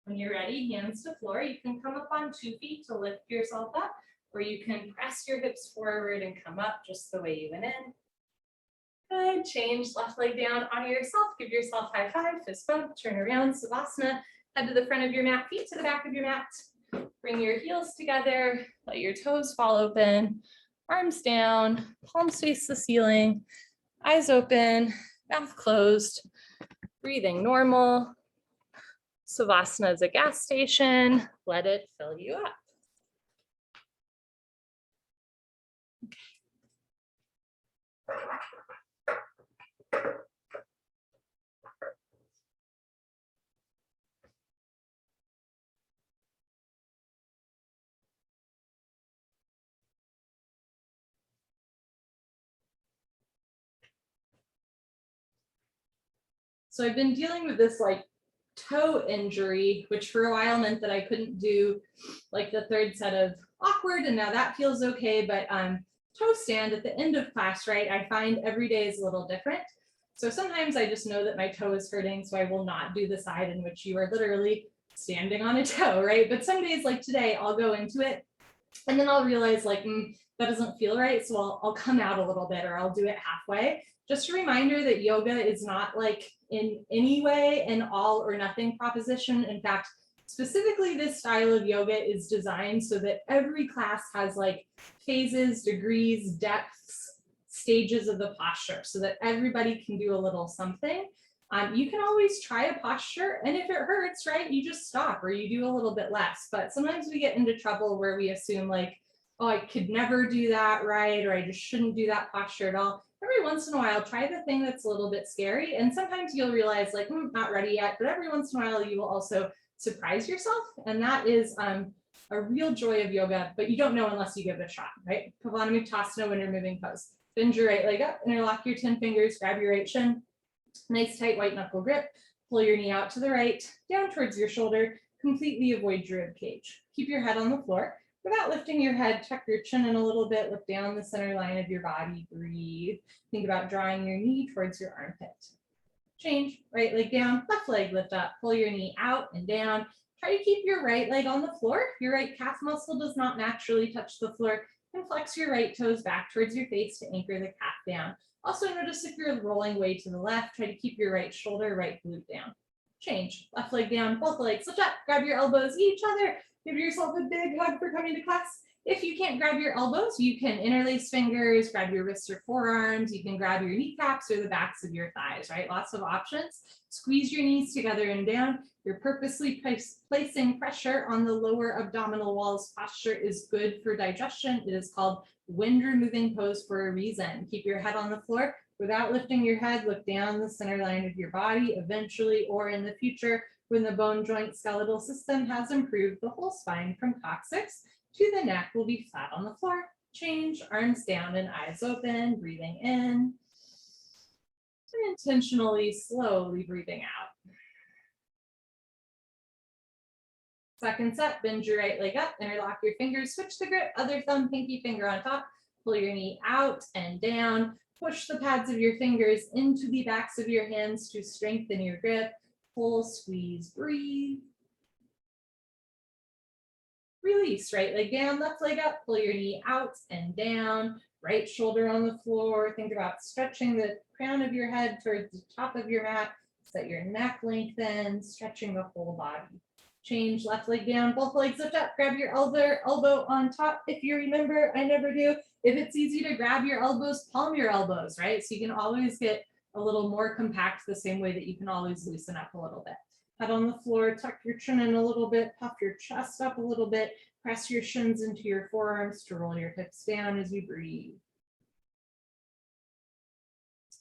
Speaker 1: When you're ready, hands to floor, you can come up on 2 feet to lift yourself up, or you can press your hips forward and come up just the way you went in. Good, change, left leg down, honor yourself, give yourself high five, fist bump, turn around, Savasana, head to the front of your mat, feet to the back of your mat. Bring your heels together, let your toes fall open, arms down, palms face the ceiling, eyes open, mouth closed, breathing normal. Savasana is a gas station, let it fill you up. So I've been dealing with this like toe injury, which for a while meant that I couldn't do like the third set of awkward, and now that feels okay. But toe stand at the end of class, right? I find every day is a little different. So sometimes I just know that my toe is hurting, so I will not do the side in which you are literally standing on a toe, right? But some days like today, I'll go into it and then I'll realize like, that doesn't feel right. So I'll come out a little bit, or I'll do it halfway. Just a reminder that yoga is not like in any way an all or nothing proposition. In fact, specifically this style of yoga is designed so that every class has like phases, degrees, depths, stages of the posture, so that everybody can do a little something. You can always try a posture, and if it hurts, right, you just stop or you do a little bit less. But sometimes we get into trouble where we assume like, oh, I could never do that right, or I just shouldn't do that posture at all. Every once in a while, try the thing that's a little bit scary. And sometimes you'll realize like, not ready yet, but every once in a while you will also surprise yourself. And that is a real joy of yoga, but you don't know unless you give it a shot, right? Uttanasana when you're moving pose. Bend your right leg up, interlock your 10 fingers, grab your right shin. Nice tight white knuckle grip. Pull your knee out to the right, down towards your shoulder. Completely avoid your rib cage. Keep your head on the floor. Without lifting your head, tuck your chin in a little bit, look down the center line of your body, breathe. Think about drawing your knee towards your armpit. Change, right leg down, left leg lift up, pull your knee out and down. Try to keep your right leg on the floor. Your right calf muscle does not naturally touch the floor. And flex your right toes back towards your face to anchor the calf down. Also notice if you're rolling way to the left, try to keep your right shoulder, right glute down. Change, left leg down, both legs lift up, grab your elbows each other. Give yourself a big hug for coming to class. If you can't grab your elbows, you can interlace fingers, grab your wrists or forearms. You can grab your kneecaps or the backs of your thighs, right? Lots of options. Squeeze your knees together and down. You're purposely placing pressure on the lower abdominal walls. Posture is good for digestion. It is called wind removing pose for a reason. Keep your head on the floor without lifting your head. Look down the center line of your body. Eventually, or in the future, when the bone joint skeletal system has improved, the whole spine from coccyx to the neck will be flat on the floor. Change, arms down and eyes open, breathing in. And intentionally, slowly breathing out. Second set, bend your right leg up, interlock your fingers, switch the grip, other thumb, pinky finger on top, pull your knee out and down, push the pads of your fingers into the backs of your hands to strengthen your grip, pull, squeeze, breathe. Release, right leg down, left leg up, pull your knee out and down, right shoulder on the floor. Think about stretching the crown of your head towards the top of your mat, so that your neck lengthens, stretching the whole body. Change, left leg down, both legs lift up, grab your elbow on top. If you remember, I never do. If it's easy to grab your elbows, palm your elbows, right? So you can always get a little more compact the same way that you can always loosen up a little bit. Head on the floor, tuck your chin in a little bit, puff your chest up a little bit, press your shins into your forearms to roll your hips down as you breathe.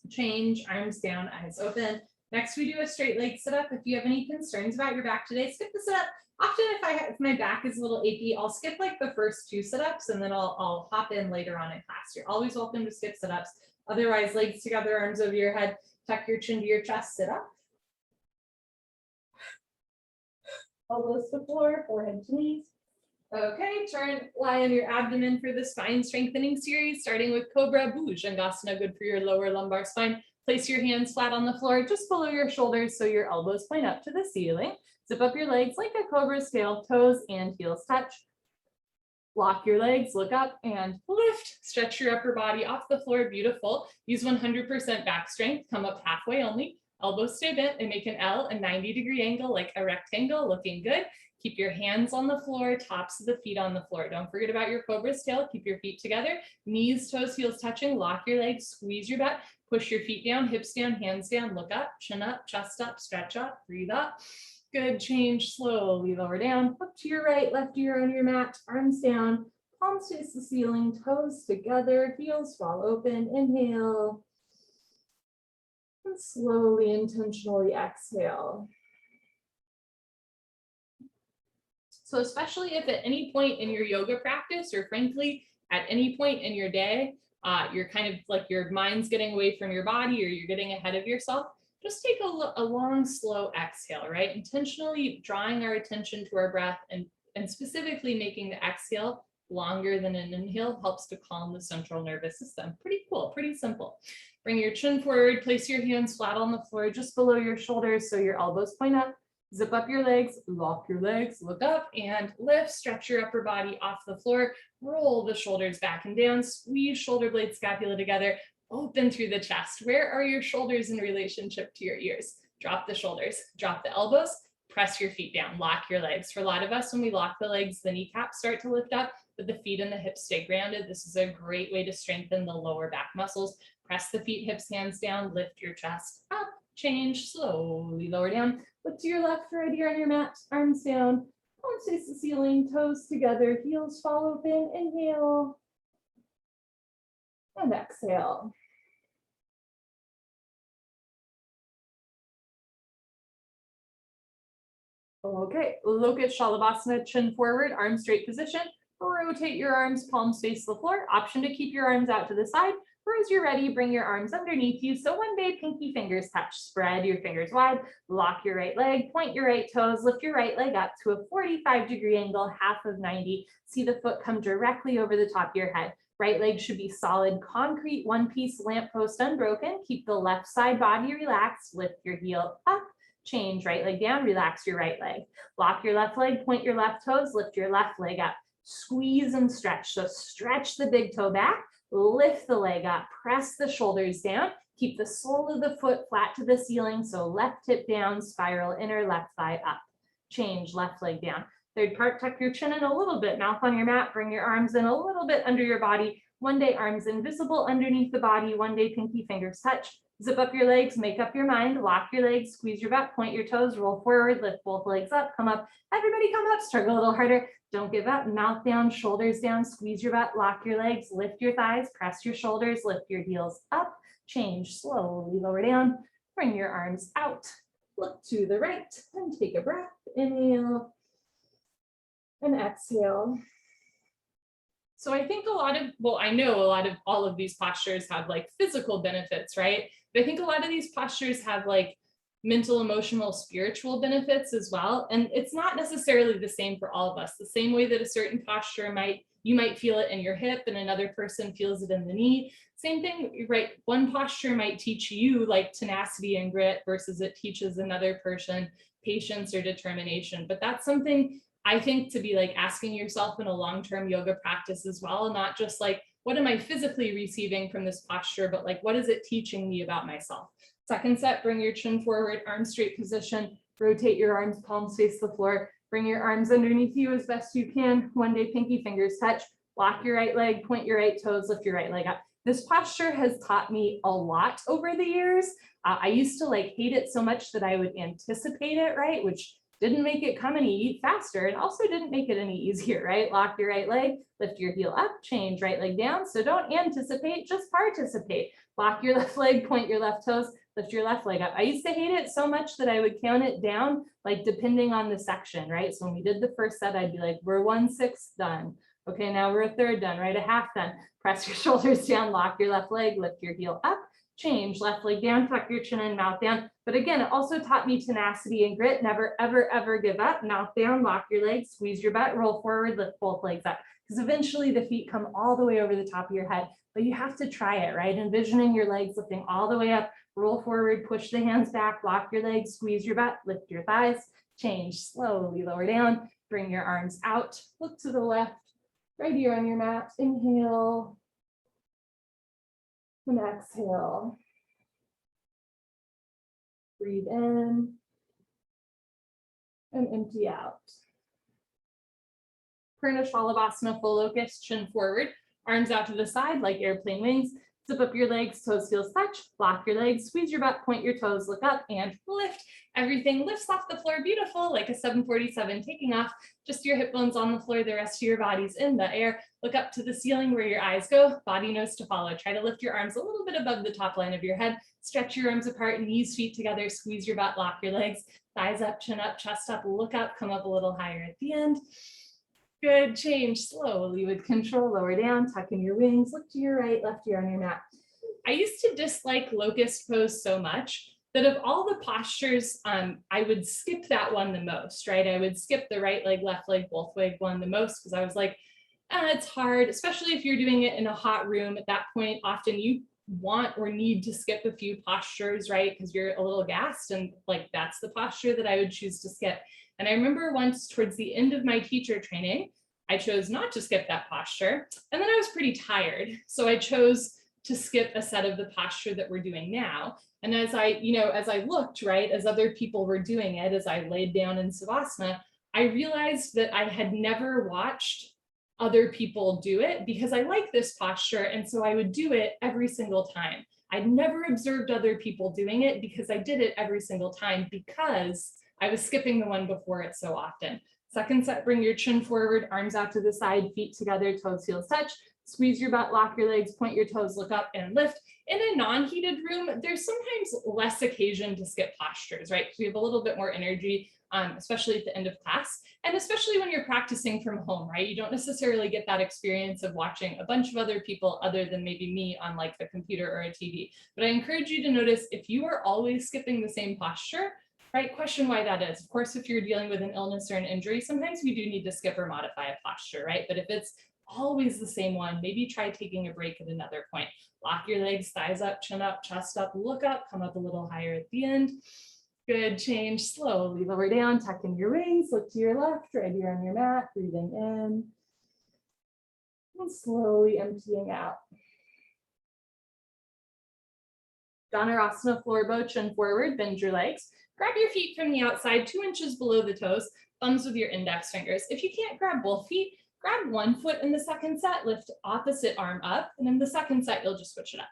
Speaker 1: Change, arms down, eyes open. Next, we do a straight leg sit up. If you have any concerns about your back today, skip the sit up. Often if my back is a little achy, I'll skip like the first 2 sit-ups and then I'll hop in later on in class. You're always welcome to skip sit-ups. Otherwise, legs together, arms over your head, tuck your chin to your chest, sit up. Elbows to floor, forehead to knees. Okay, lie on your abdomen for the spine strengthening series, starting with Cobra, Bhujangasana, good for your lower lumbar spine. Place your hands flat on the floor, just below your shoulders, so your elbows point up to the ceiling. Zip up your legs like a cobra's tail, toes and heels touch. Lock your legs, look up and lift. Stretch your upper body off the floor, beautiful. Use 100% back strength, come up halfway only. Elbows stay bent and make an L, a 90-degree angle like a rectangle, looking good. Keep your hands on the floor, tops of the feet on the floor. Don't forget about your cobra's tail. Keep your feet together, knees, toes, heels touching. Lock your legs, squeeze your butt, push your feet down, hips down, hands down, look up, chin up, chest up, stretch up, breathe up. Good, change, slowly lower down. Look to your right, left ear on your mat, arms down, palms face the ceiling, toes together, heels fall open. Inhale. And slowly, intentionally exhale. So especially if at any point in your yoga practice, or frankly, at any point in your day, you're kind of like your mind's getting away from your body or you're getting ahead of yourself, just take a long, slow exhale, right? Intentionally drawing our attention to our breath and specifically making the exhale longer than an inhale helps to calm the central nervous system. Pretty cool, pretty simple. Bring your chin forward, place your hands flat on the floor just below your shoulders so your elbows point up. Zip up your legs, lock your legs, look up and lift, stretch your upper body off the floor, roll the shoulders back and down, squeeze shoulder blade scapula together, open through the chest. Where are your shoulders in relationship to your ears? Drop the shoulders, drop the elbows, press your feet down, lock your legs. For a lot of us, when we lock the legs, the kneecaps start to lift up, but the feet and the hips stay grounded. This is a great way to strengthen the lower back muscles. Press the feet, hips, hands down, lift your chest up, change, slowly lower down. Look to your left, right ear on your mat, arms down, palms face the ceiling, toes together, heels fall open. Inhale and exhale. Okay, Lotus Shalavasana, chin forward, arms straight position. Rotate your arms, palms face the floor. Option to keep your arms out to the side.
Speaker 2: or as you're ready, bring your arms underneath you. So one day, pinky fingers touch, spread your fingers wide, lock your right leg, point your right toes, lift your right leg up to a 45-degree angle, half of 90. See the foot come directly over the top of your head. Right leg should be solid, concrete, one-piece lamppost unbroken. Keep the left side body relaxed, lift your heel up, change right leg down, relax your right leg. Lock your left leg, point your left toes, lift your left leg up. Squeeze and stretch. So stretch the big toe back, lift the leg up, press the shoulders down, keep the sole of the foot flat to the ceiling. So left hip down, spiral inner left thigh up. Change left leg down. Third part, tuck your chin in a little bit, mouth on your mat, bring your arms in a little bit under your body. One day arms invisible underneath the body, one day pinky fingers touch. Zip up your legs, make up your mind, lock your legs, squeeze your butt, point your toes, roll forward, lift both legs up, come up. Everybody come up, struggle a little harder. Don't give up, mouth down, shoulders down, squeeze your butt, lock your legs, lift your thighs, press your shoulders, lift your heels up, change slowly, lower down, bring your arms out, look to the right and take a breath, inhale and exhale.
Speaker 1: So I think I know a lot of all of these postures have like physical benefits, right? But I think a lot of these postures have like mental, emotional, spiritual benefits as well. And it's not necessarily the same for all of us. The same way that a certain posture you might feel it in your hip and another person feels it in the knee. Same thing, right? One posture might teach you like tenacity and grit versus it teaches another person patience or determination. But that's something I think to be like asking yourself in a long-term yoga practice as well, not just like, what am I physically receiving from this posture, but like, what is it teaching me about myself? Second set, bring your chin forward, arm straight position, rotate your arms, palms face the floor, bring your arms underneath you as best you can. One day, pinky fingers touch, lock your right leg, point your right toes, lift your right leg up. This posture has taught me a lot over the years. I used to like hate it so much that I would anticipate it, right? Which didn't make it come any faster and also didn't make it any easier, right? Lock your right leg, lift your heel up, change right leg down. So don't anticipate, just participate. Lock your left leg, point your left toes, lift your left leg up. I used to hate it so much that I would count it down, like depending on the section, right? So when we did the first set, I'd be like, we're 1/6 done. Okay, now we're a third done, right? A half done. Press your shoulders down, lock your left leg, lift your heel up, change left leg down, tuck your chin in, mouth down. But again, it also taught me tenacity and grit. Never, ever, ever give up. Mouth down, lock your legs, squeeze your butt, roll forward, lift both legs up. Because eventually the feet come all the way over the top of your head, but you have to try it, right? Envisioning your legs lifting all the way up, roll forward, push the hands back, lock your legs, squeeze your butt, lift your thighs, change slowly, lower down, bring your arms out, look to the left, right here on your mat, inhale, and exhale. Breathe in and empty out. Pranayama, full locust, chin forward, arms out to the side like airplane wings. Zip up your legs, toes, heels touch, lock your legs, squeeze your butt, point your toes, look up and lift. Everything lifts off the floor, beautiful, like a 747 taking off. Just your hip bones on the floor, the rest of your body's in the air. Look up to the ceiling where your eyes go, body knows to follow. Try to lift your arms a little bit above the top line of your head. Stretch your arms apart, knees, feet together, squeeze your butt, lock your legs, thighs up, chin up, chest up, look up, come up a little higher at the end. Good, change slowly with control, lower down, tuck in your wings, look to your right, left ear on your mat. I used to dislike locust pose so much that of all the postures, I would skip that one the most, right? I would skip the right leg, left leg, both leg one the most because I was like, it's hard, especially if you're doing it in a hot room. At that point, often you want or need to skip a few postures, right? Because you're a little gassed and like that's the posture that I would choose to skip. And I remember once towards the end of my teacher training, I chose not to skip that posture. And then I was pretty tired. So I chose to skip a set of the posture that we're doing now. And as I looked, right, as other people were doing it, as I laid down in Savasana, I realized that I had never watched other people do it because I like this posture. And so I would do it every single time. I'd never observed other people doing it because I did it every single time because I was skipping the one before it so often. Second set, bring your chin forward, arms out to the side, feet together, toes, heels touch. Squeeze your butt, lock your legs, point your toes, look up and lift. In a non-heated room, there's sometimes less occasion to skip postures, right? Because we have a little bit more energy. especially at the end of class, and especially when you're practicing from home, right? You don't necessarily get that experience of watching a bunch of other people other than maybe me on like the computer or a TV. But I encourage you to notice if you are always skipping the same posture, right? Question why that is. Of course, if you're dealing with an illness or an injury, sometimes we do need to skip or modify a posture, right? But if it's always the same one, maybe try taking a break at another point. Lock your legs, thighs up, chin up, chest up, look up, come up a little higher at the end. Good, change, slowly lower down, tuck in your wings, look to your left, right here on your mat, breathing in, and slowly emptying out. Garasana floor bow, chin forward, bend your legs. Grab your feet from the outside, 2 inches below the toes, thumbs with your index fingers. If you can't grab both feet, grab one foot in the second set, lift opposite arm up, and in the second set, you'll just switch it up.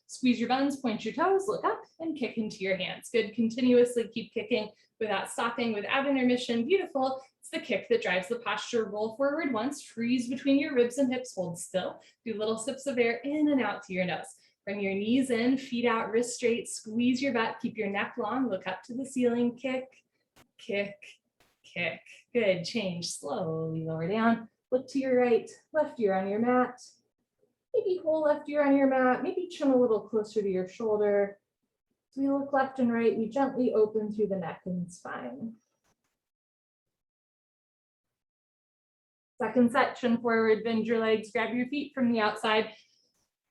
Speaker 1: Squeeze your buns, point your toes, look up, and kick into your hands. Good, continuously keep kicking without stopping, without intermission. Beautiful. It's the kick that drives the posture. Roll forward once, freeze between your ribs and hips, hold still. Do little sips of air in and out to your nose. Bring your knees in, feet out, wrists straight, squeeze your butt, keep your neck long, look up to the ceiling, kick, kick, kick. Good, change, slowly lower down. Look to your right, left ear on your mat. Maybe whole left ear on your mat, maybe chin a little closer to your shoulder. As we look left and right, we gently open through the neck and spine. Second set, chin forward, bend your legs, grab your feet from the outside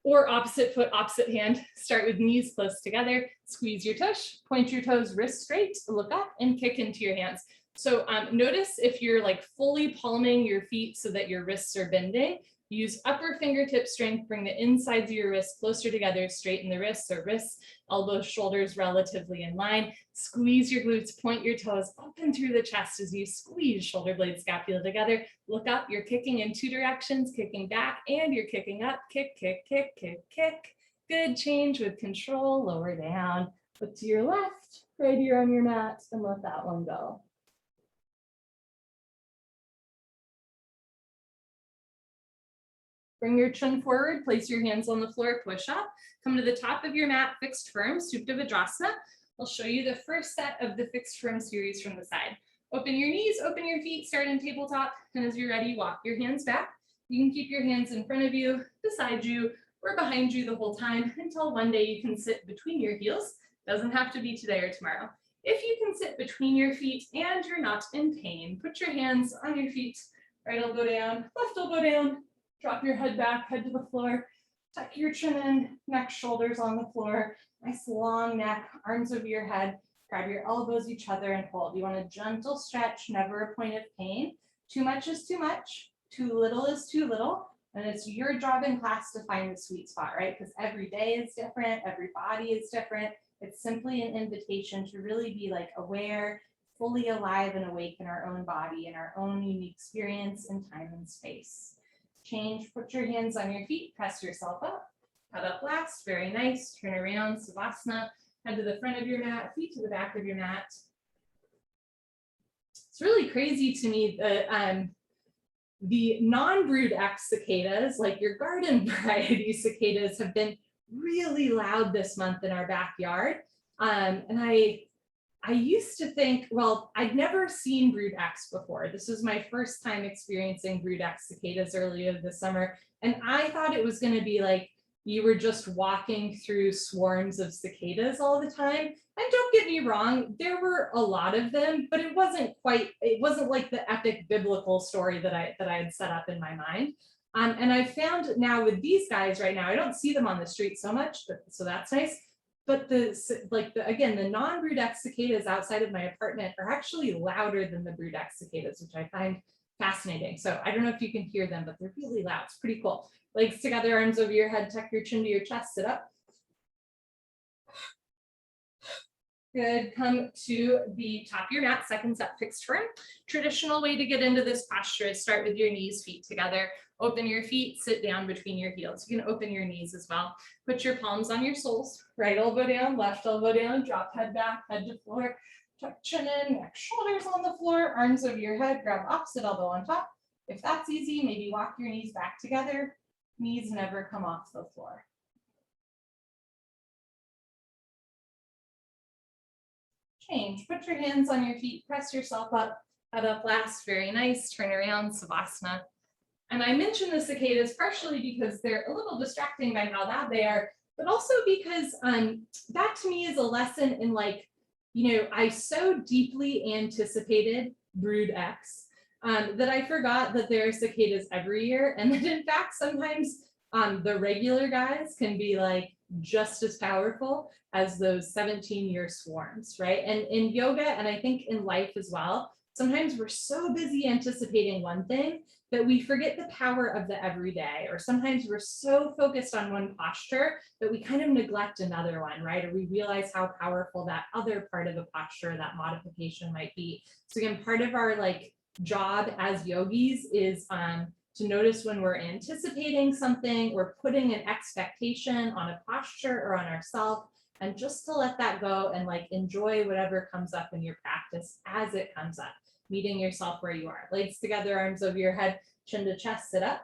Speaker 1: or opposite foot, opposite hand. Start with knees close together, squeeze your tush, point your toes, wrist straight, look up and kick into your hands. So notice if you're like fully palming your feet so that your wrists are bending, use upper fingertip strength, bring the insides of your wrists closer together, straighten the wrists or wrists, elbows, shoulders relatively in line. Squeeze your glutes, point your toes, open through the chest as you squeeze shoulder blades, scapula together. Look up, you're kicking in 2 directions, kicking back, and you're kicking up, kick, kick, kick, kick, kick. Good, change with control, lower down. Look to your left, right ear on your mat, and let that one go. Bring your chin forward, place your hands on the floor, push up, come to the top of your mat, fixed firm, Supta Vajrasana. I'll show you the first set of the fixed firm series from the side. Open your knees, open your feet, start in tabletop, and as you're ready, walk your hands back. You can keep your hands in front of you, beside you, or behind you the whole time until one day you can sit between your heels. Doesn't have to be today or tomorrow. If you can sit between your feet and you're not in pain, put your hands on your feet, right elbow down, left elbow down. Drop your head back, head to the floor, tuck your chin in, neck, shoulders on the floor, nice long neck, arms over your head, grab your elbows each other and hold. You want a gentle stretch, never a point of pain. Too much is too much, too little is too little, and it's your job in class to find the sweet spot, right? Because every day is different, every body is different. It's simply an invitation to really be like aware, fully alive and awake in our own body and our own unique experience in time and space. Change, put your hands on your feet, press yourself up, head up last, very nice, turn around, Savasana, head to the front of your mat, feet to the back of your mat. It's really crazy to me that the non-brood X cicadas, like your garden variety cicadas, have been really loud this month in our backyard. And I used to think, well, I'd never seen brood X before. This was my first time experiencing brood X cicadas earlier this summer. And I thought it was going to be like you were just walking through swarms of cicadas all the time. And don't get me wrong, there were a lot of them, but it wasn't like the epic biblical story that I had set up in my mind. And I found now with these guys right now, I don't see them on the street so much, so that's nice. But the non-brood X cicadas outside of my apartment are actually louder than the brood X cicadas, which I find fascinating. So I don't know if you can hear them, but they're really loud. It's pretty cool. Legs together, arms over your head, tuck your chin to your chest, sit up. Good, come to the top of your mat, second set, fixed firm. Traditional way to get into this posture is start with your knees, feet together. Open your feet, sit down between your heels. You can open your knees as well. Put your palms on your soles, right elbow down, left elbow down, drop head back, head to floor, tuck chin in, neck, shoulders on the floor, arms over your head, grab opposite elbow on top. If that's easy, maybe walk your knees back together. Knees never come off the floor. Change, put your hands on your feet, press yourself up, head up last, very nice, turn around, Savasana. And I mentioned the cicadas partially because they're a little distracting by how loud they are, but also because that to me is a lesson in like, I so deeply anticipated Brood X that I forgot that there are cicadas every year. And that in fact, sometimes the regular guys can be like just as powerful as those 17-year swarms, right? And in yoga, and I think in life as well, sometimes we're so busy anticipating one thing that we forget the power of the everyday, or sometimes we're so focused on one posture that we kind of neglect another one, right? Or we realize how powerful that other part of the posture, that modification might be. So again, part of our like job as yogis is to notice when we're anticipating something or putting an expectation on a posture or on ourselves, and just to let that go and like enjoy whatever comes up in your practice as it comes up, meeting yourself where you are. Legs together, arms over your head, chin to chest, sit up.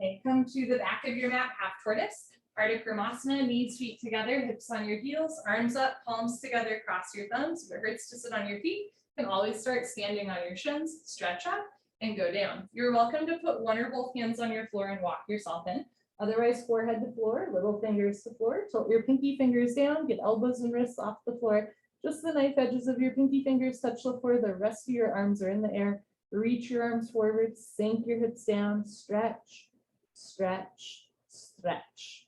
Speaker 1: Okay, come to the back of your mat, half tortoise. Bikram, knees, feet together, hips on your heels, arms up, palms together, cross your thumbs. If it hurts to sit on your feet, you can always start standing on your shins, stretch up and go down. You're welcome to put one or both hands on your floor and walk yourself in. Otherwise, forehead to floor, little fingers to floor. Tilt your pinky fingers down, get elbows and wrists off the floor. Just the knife edges of your pinky fingers touch the floor. The rest of your arms are in the air. Reach your arms forward, sink your hips down, stretch, stretch, stretch.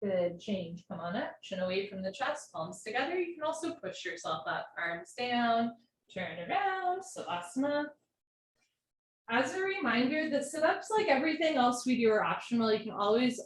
Speaker 1: Good, change, come on up, chin away from the chest, palms together. You can also push yourself up, arms down, turn around, Savasana. As a reminder, the sit-ups, like everything else we do, are optional. You can always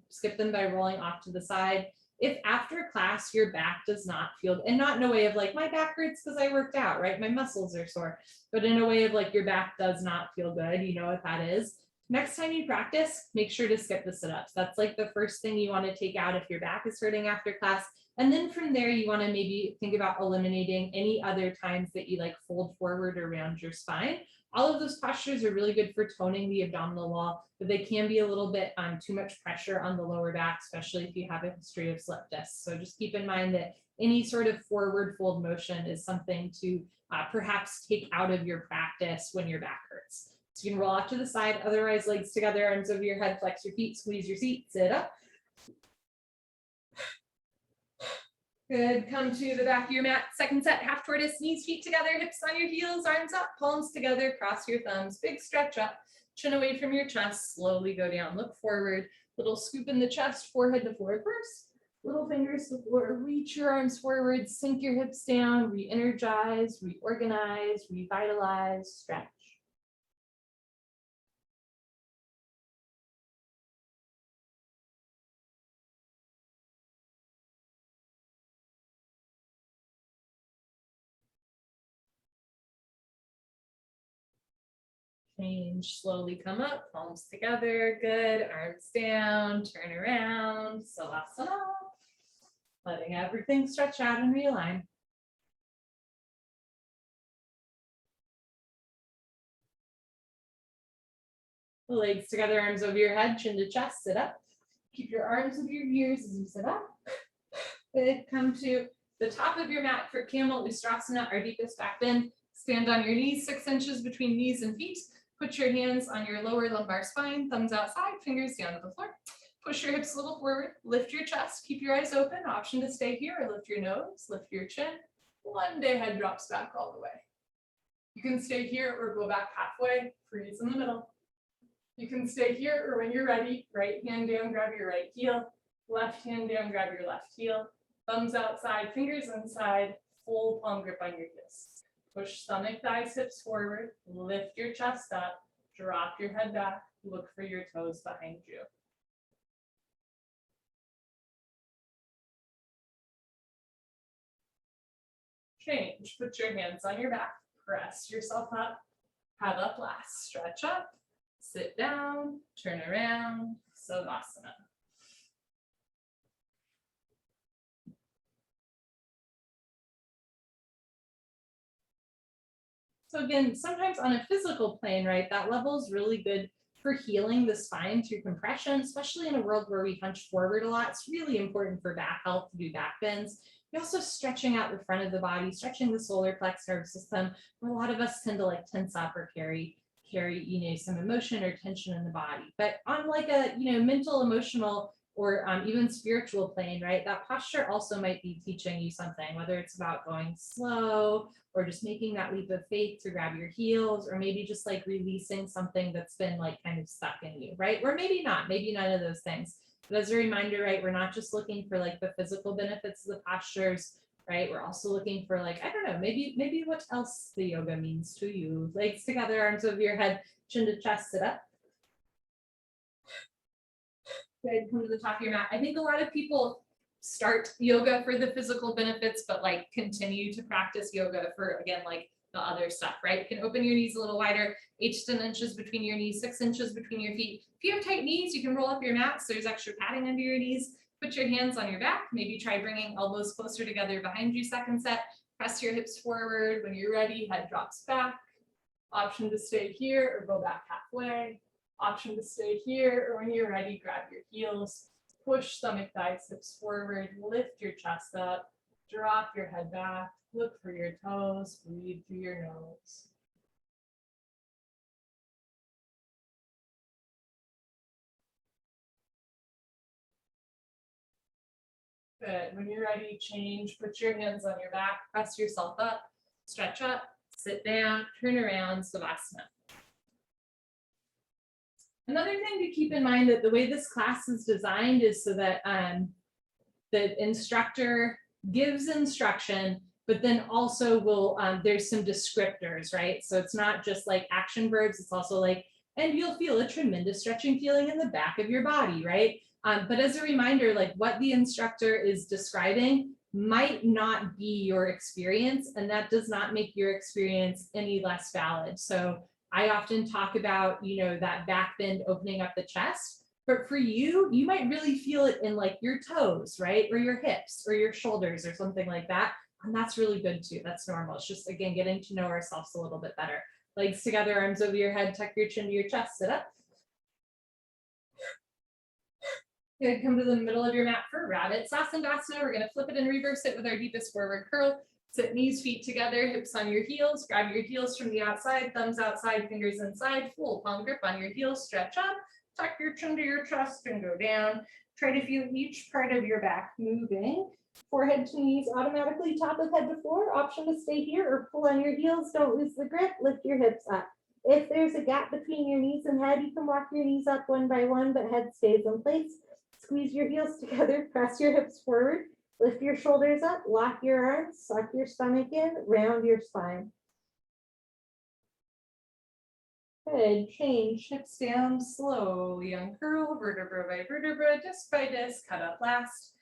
Speaker 1: skip them by rolling off to the side. If after class your back does not feel, and not in a way of like my back hurts because I worked out, right? My muscles are sore, but in a way of like your back does not feel good, you know what that is. Next time you practice, make sure to skip the sit-ups. That's like the first thing you want to take out if your back is hurting after class. And then from there, you want to maybe think about eliminating any other times that you like fold forward around your spine. All of those postures are really good for toning the abdominal wall, but they can be a little bit too much pressure on the lower back, especially if you have a history of slip discs. So just keep in mind that any sort of forward fold motion is something to perhaps take out of your practice when your back hurts. So you can roll off to the side, otherwise legs together, arms over your head, flex your feet, squeeze your seat, sit up. Good, come to the back of your mat, second set, half tortoise, knees, feet together, hips on your heels, arms up, palms together, cross your thumbs, big stretch up, chin away from your chest, slowly go down, look forward, little scoop in the chest, forehead to floor first, little fingers to floor, reach your arms forward, sink your hips down, re-energize, reorganize, revitalize, stretch. Change, slowly come up, palms together, good, arms down, turn around, Savasana. Letting everything stretch out and realign. Legs together, arms over your head, chin to chest, sit up. Keep your arms over your ears as you sit up. Good, come to the top of your mat for Camel Lustrasana, our deepest back bend. Stand on your knees, 6 inches between knees and feet. Put your hands on your lower lumbar spine, thumbs outside, fingers down to the floor. Push your hips a little forward, lift your chest, keep your eyes open, option to stay here or lift your nose, lift your chin. One day head drops back all the way. You can stay here or go back halfway, freeze in the middle. You can stay here or when you're ready, right hand down, grab your right heel, left hand down, grab your left heel, thumbs outside, fingers inside, full palm grip on your heels. Push stomach, thighs, hips forward, lift your chest up, drop your head back, look for your toes behind you. Change, put your hands on your back, press yourself up, head up last, stretch up, sit down, turn around, Savasana.
Speaker 2: So again, sometimes on a physical plane, right, that level is really good for healing the spine through compression, especially in a world where we hunch forward a lot. It's really important for back health to do back bends. You're also stretching out the front of the body, stretching the solar plex nervous system, where a lot of us tend to like tense up or carry some emotion or tension in the body. But on like a mental, emotional, or even spiritual plane, right, that posture also might be teaching you something, whether it's about going slow or just making that leap of faith to grab your heels, or maybe just like releasing something that's been like kind of stuck in you, right? Or maybe not, maybe none of those things. But as a reminder, right, we're not just looking for like the physical benefits of the postures, right? We're also looking for like, I don't know, maybe what else the yoga means to you. Legs together, arms over your head, chin to chest, sit up. Good, come to the top of your mat. I think a lot of people start yoga for the physical benefits, but like continue to practice yoga for, again, like the other stuff, right? You can open your knees a little wider, 8 to 10 inches between your knees, 6 inches between your feet. If you have tight knees, you can roll up your mat so there's extra padding under your knees. Put your hands on your back. Maybe try bringing elbows closer together behind you. Second set, press your hips forward. When you're ready, head drops back. Option to stay here or go back halfway. Option to stay here, or when you're ready, grab your heels, push stomach, thighs, hips forward, lift your chest up, drop your head back, look for your toes, breathe through your nose. Good. When you're ready, change, put your hands on your back, press yourself up, stretch up, sit down, turn around, Savasana. Another thing to keep in mind that the way this class is designed is so that the instructor gives instruction, but then also will, there's some descriptors, right? So it's not just like action verbs, it's also like, and you'll feel a tremendous stretching feeling in the back of your body, right? But as a reminder, like what the instructor is describing might not be your experience, and that does not make your experience any less valid. So I often talk about, that back bend opening up the chest, but for you, you might really feel it in like your toes, right? Or your hips or your shoulders or something like that. And that's really good too. That's normal. It's just, again, getting to know ourselves a little bit better. Legs together, arms over your head, tuck your chin to your chest, sit up. Good, come to the middle of your mat for rabbit sasandasana. We're gonna flip it and reverse it with our deepest forward curl. Sit knees, feet together, hips on your heels. Grab your heels from the outside, thumbs outside, fingers inside. Full palm grip on your heels. Stretch up, tuck your chin to your chest and go down. Try to feel each part of your back moving. Forehead to knees, automatically top of head to floor. Option to stay here or pull on your heels. Don't lose the grip. Lift your hips up. If there's a gap between your knees and head, you can walk your knees up one by one, but head stays in place. Squeeze your heels together, press your hips forward. Lift your shoulders up, lock your arms, suck your stomach in, round your spine. Good, change, hips down, slowly uncurl, vertebra by vertebra, disc by disc, cut up last.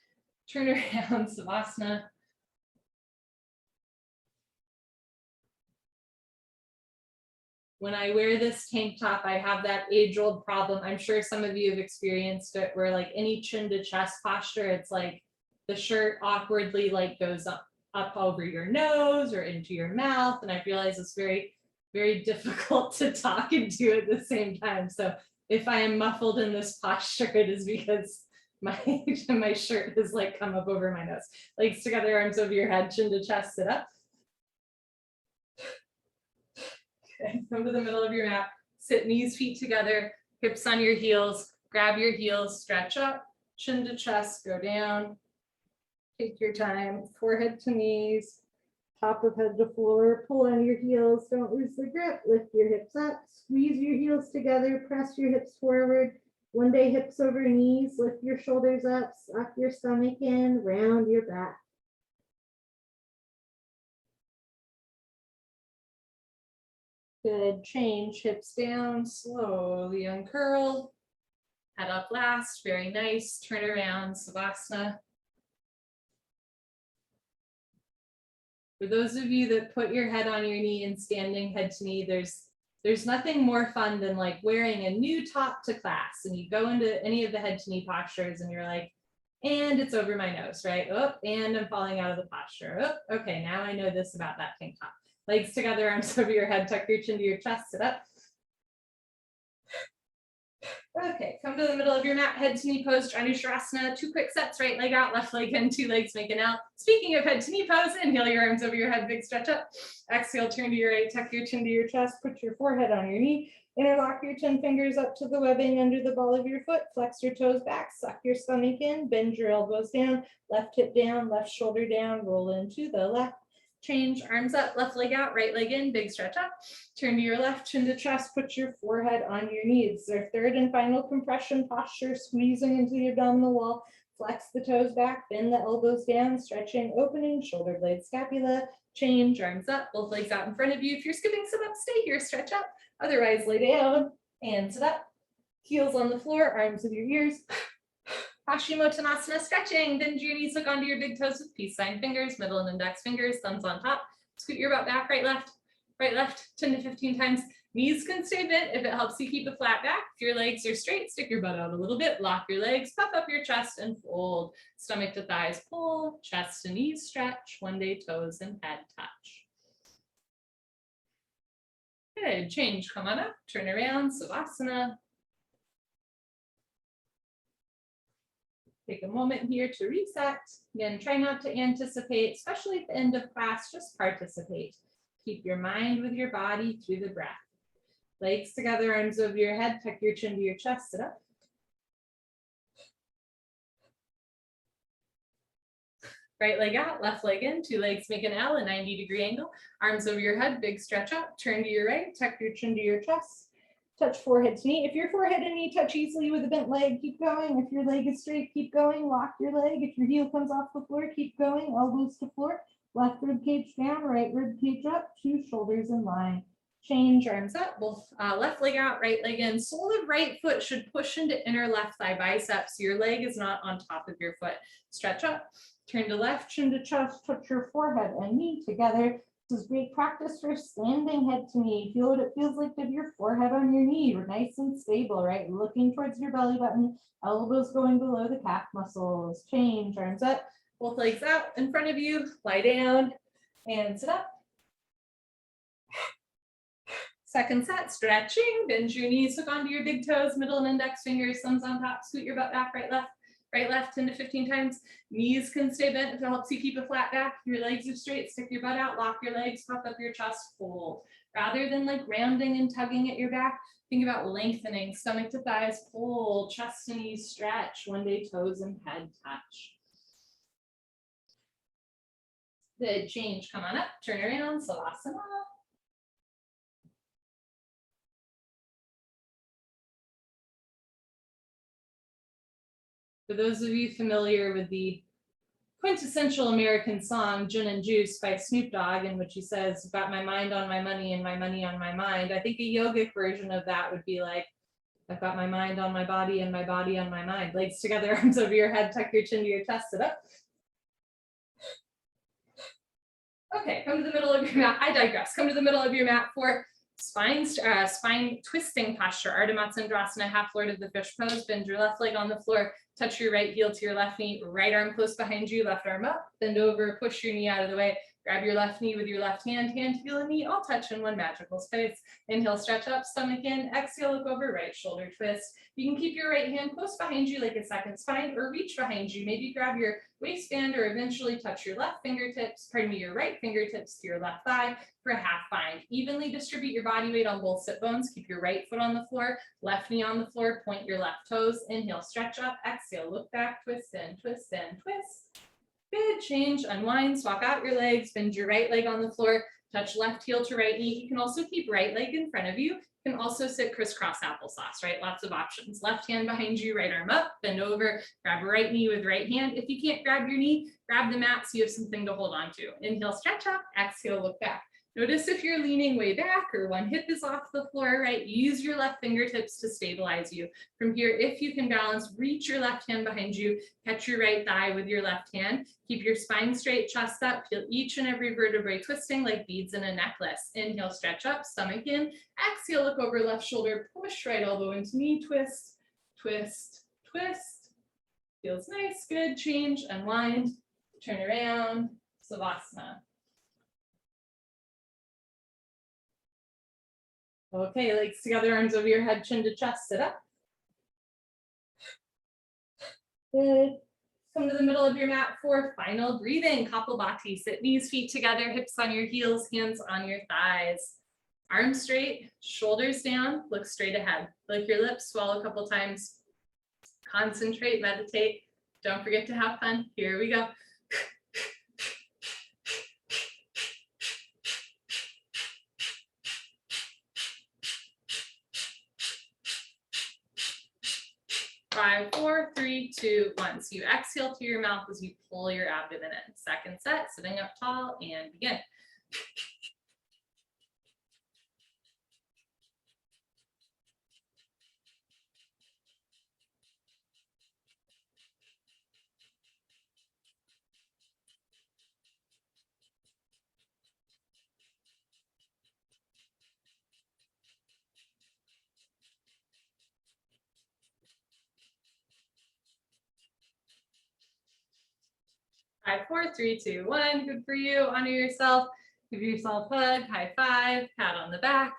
Speaker 2: Turn around, Savasana. When I wear this tank top, I have that age-old problem. I'm sure some of you have experienced it, where like any chin to chest posture, it's like the shirt awkwardly like goes up over your nose or into your mouth. And I realize it's very, very difficult to talk and do at the same time. So if I am muffled in this posture, it is because my shirt has like come up over my nose. Legs together, arms over your head, chin to chest, sit up. Okay, come to the middle of your mat, sit knees, feet together, hips on your heels, grab your heels, stretch up, chin to chest, go down. Take your time, forehead to knees, top of head to floor, pull on your heels, don't lose the grip, lift your hips up, squeeze your heels together, press your hips forward. One day hips over knees, lift your shoulders up, suck your stomach in, round your back. Good, change, hips down, slowly uncurl, head up last, very nice, turn around, Savasana. For those of you that put your head on your knee and standing head to knee, there's nothing more fun than like wearing a new top to class, and you go into any of the head to knee postures and you're like, and it's over my nose, right? Oh, and I'm falling out of the posture. Oh, okay, now I know this about that tank top. Legs together, arms over your head, tuck your chin to your chest, sit up. Okay, come to the middle of your mat, head to knee pose, Untitled 2 quick sets, right leg out, left leg in, 2 legs make an L. Speaking of head to knee pose, inhale your arms over your head, big stretch up. Exhale, turn to your right, tuck your chin to your chest, put your forehead on your knee, interlock your 10 fingers up to the webbing under the ball of your foot, flex your toes back, suck your stomach in, bend your elbows down, left hip down, left shoulder down, roll into the left. Change, arms up, left leg out, right leg in, big stretch up. Turn to your left, chin to chest, put your forehead on your knees. Our third and final compression posture, squeezing into the abdominal wall. Flex the toes back, bend the elbows down, stretching, opening, shoulder blade, scapula. Change, arms up, both legs out in front of you. If you're skipping sit up, stay here, stretch up. Otherwise, lay down and sit up. Heels on the floor, arms with your ears. Hashimotonasana, stretching, bend your knees, hook onto your big toes with peace sign fingers, middle and index fingers, thumbs on top. Scoot your butt back, right, left, 10 to 15 times. Knees can stay bent if it helps you keep a flat back. If your legs are straight, stick your butt out a little bit, lock your legs, puff up your chest and fold. Stomach to thighs, pull, chest to knees stretch, one day toes and head touch. Good, change, come on up, turn around, Savasana. Take a moment here to reset. Again, try not to anticipate, especially at the end of class, just participate. Keep your mind with your body through the breath. Legs together, arms over your head, tuck your chin to your chest, sit up. Right leg out, left leg in, 2 legs make an L, a 90-degree angle. Arms over your head, big stretch up, turn to your right, tuck your chin to your chest. Touch forehead to knee. If your forehead and knee touch easily with a bent leg, keep going. If your leg is straight, keep going. Lock your leg. If your heel comes off the floor, keep going. Elbows to floor. Left rib cage down, right rib cage up. 2 shoulders in line. Change, arms up. Both left leg out, right leg in. Sole of right foot should push into inner left thigh biceps. Your leg is not on top of your foot. Stretch up. Turn to left, chin to chest. Touch your forehead and knee together. This is great practice for standing head to knee. Feel what it feels like to have your forehead on your knee. We're nice and stable, right? Looking towards your belly button, elbows going below the calf muscles. Change, arms up, both legs out in front of you, lie down and sit up. Second set, stretching, bend your knees, hook onto your big toes, middle and index fingers, thumbs on top, scoot your butt back, right, left, 10 to 15 times. Knees can stay bent if it helps you keep a flat back. If your legs are straight, stick your butt out, lock your legs, puff up your chest, fold. Rather than like rounding and tugging at your back, think about lengthening, stomach to thighs, pull, chest to knees, stretch, one day toes and head touch. Good, change, come on up, turn around, Savasana. For those of you familiar with the quintessential American song, Gin and Juice by Snoop Dogg, in which he says, got my mind on my money and my money on my mind. I think a yogic version of that would be like, I've got my mind on my body and my body on my mind. Legs together, arms over your head, tuck your chin to your chest, sit up. Okay, come to the middle of your mat. I digress. Come to the middle of your mat for spine twisting posture, Ardha Matsyendrasana, half Lord of the Fish pose. Bend your left leg on the floor, touch your right heel to your left knee, right arm close behind you, left arm up, bend over, push your knee out of the way, grab your left knee with your left hand, hand to feel and knee, all touch in one magical space. Inhale, stretch up, stomach in, exhale, look over, right shoulder twist. You can keep your right hand close behind you like a second spine or reach behind you. Maybe grab your waistband or eventually touch your left fingertips, your right fingertips to your left thigh for a half bind. Evenly distribute your body weight on both sit bones. Keep your right foot on the floor, left knee on the floor, point your left toes. Inhale, stretch up, exhale, look back, twist in, twist in, twist. Good, change, unwind, swap out your legs, bend your right leg on the floor, touch left heel to right knee. You can also keep right leg in front of you. You can also sit crisscross applesauce, right? Lots of options. Left hand behind you, right arm up, bend over, grab a right knee with right hand. If you can't grab your knee, grab the mat so you have something to hold on to. Inhale, stretch up, exhale, look back. Notice if you're leaning way back or one hip is off the floor, right? Use your left fingertips to stabilize you. From here, if you can balance, reach your left hand behind you, catch your right thigh with your left hand. Keep your spine straight, chest up, feel each and every vertebrae twisting like beads in a necklace. Inhale, stretch up, stomach in. Exhale, look over left shoulder, push right elbow into knee, twist, twist, twist. Feels nice, good, change, unwind, turn around, Savasana.
Speaker 1: Okay, legs together, arms over your head, chin to chest, sit up. Good. Come to the middle of your mat for final breathing, Kapalabhati. Sit knees, feet together, hips on your heels, hands on your thighs. Arms straight, shoulders down, look straight ahead. Lick your lips, swallow a couple times. Concentrate, meditate. Don't forget to have fun. Here we go. 5, 4, 3, 2, 1. So you exhale through your mouth as you pull your abdomen in. Second set, sitting up tall and begin. 5, 4, 3, 2, 1. Good for you. Honor yourself. Give yourself a hug, high five, pat on the back,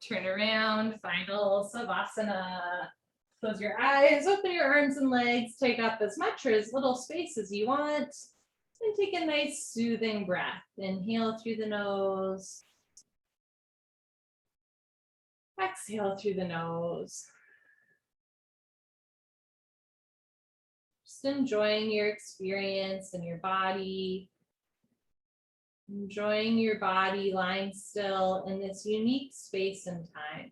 Speaker 1: turn around, final Savasana. Close your eyes, open your arms and legs, take up as much or as little space as you want, and take a nice soothing breath. Inhale through the nose. Exhale through the nose. Just enjoying your experience and your body. Enjoying your body lying still in this unique space and time.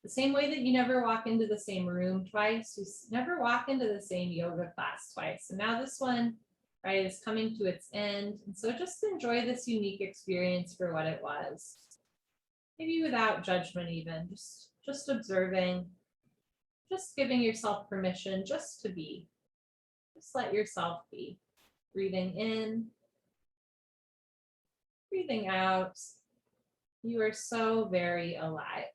Speaker 1: The same way that you never walk into the same room twice, you never walk into the same yoga class twice. And now this one, right, is coming to its end. And so just enjoy this unique experience for what it was. Maybe without judgment even, just observing, just giving yourself permission just to be. Just let yourself be. Breathing in, breathing out. You are so very alive.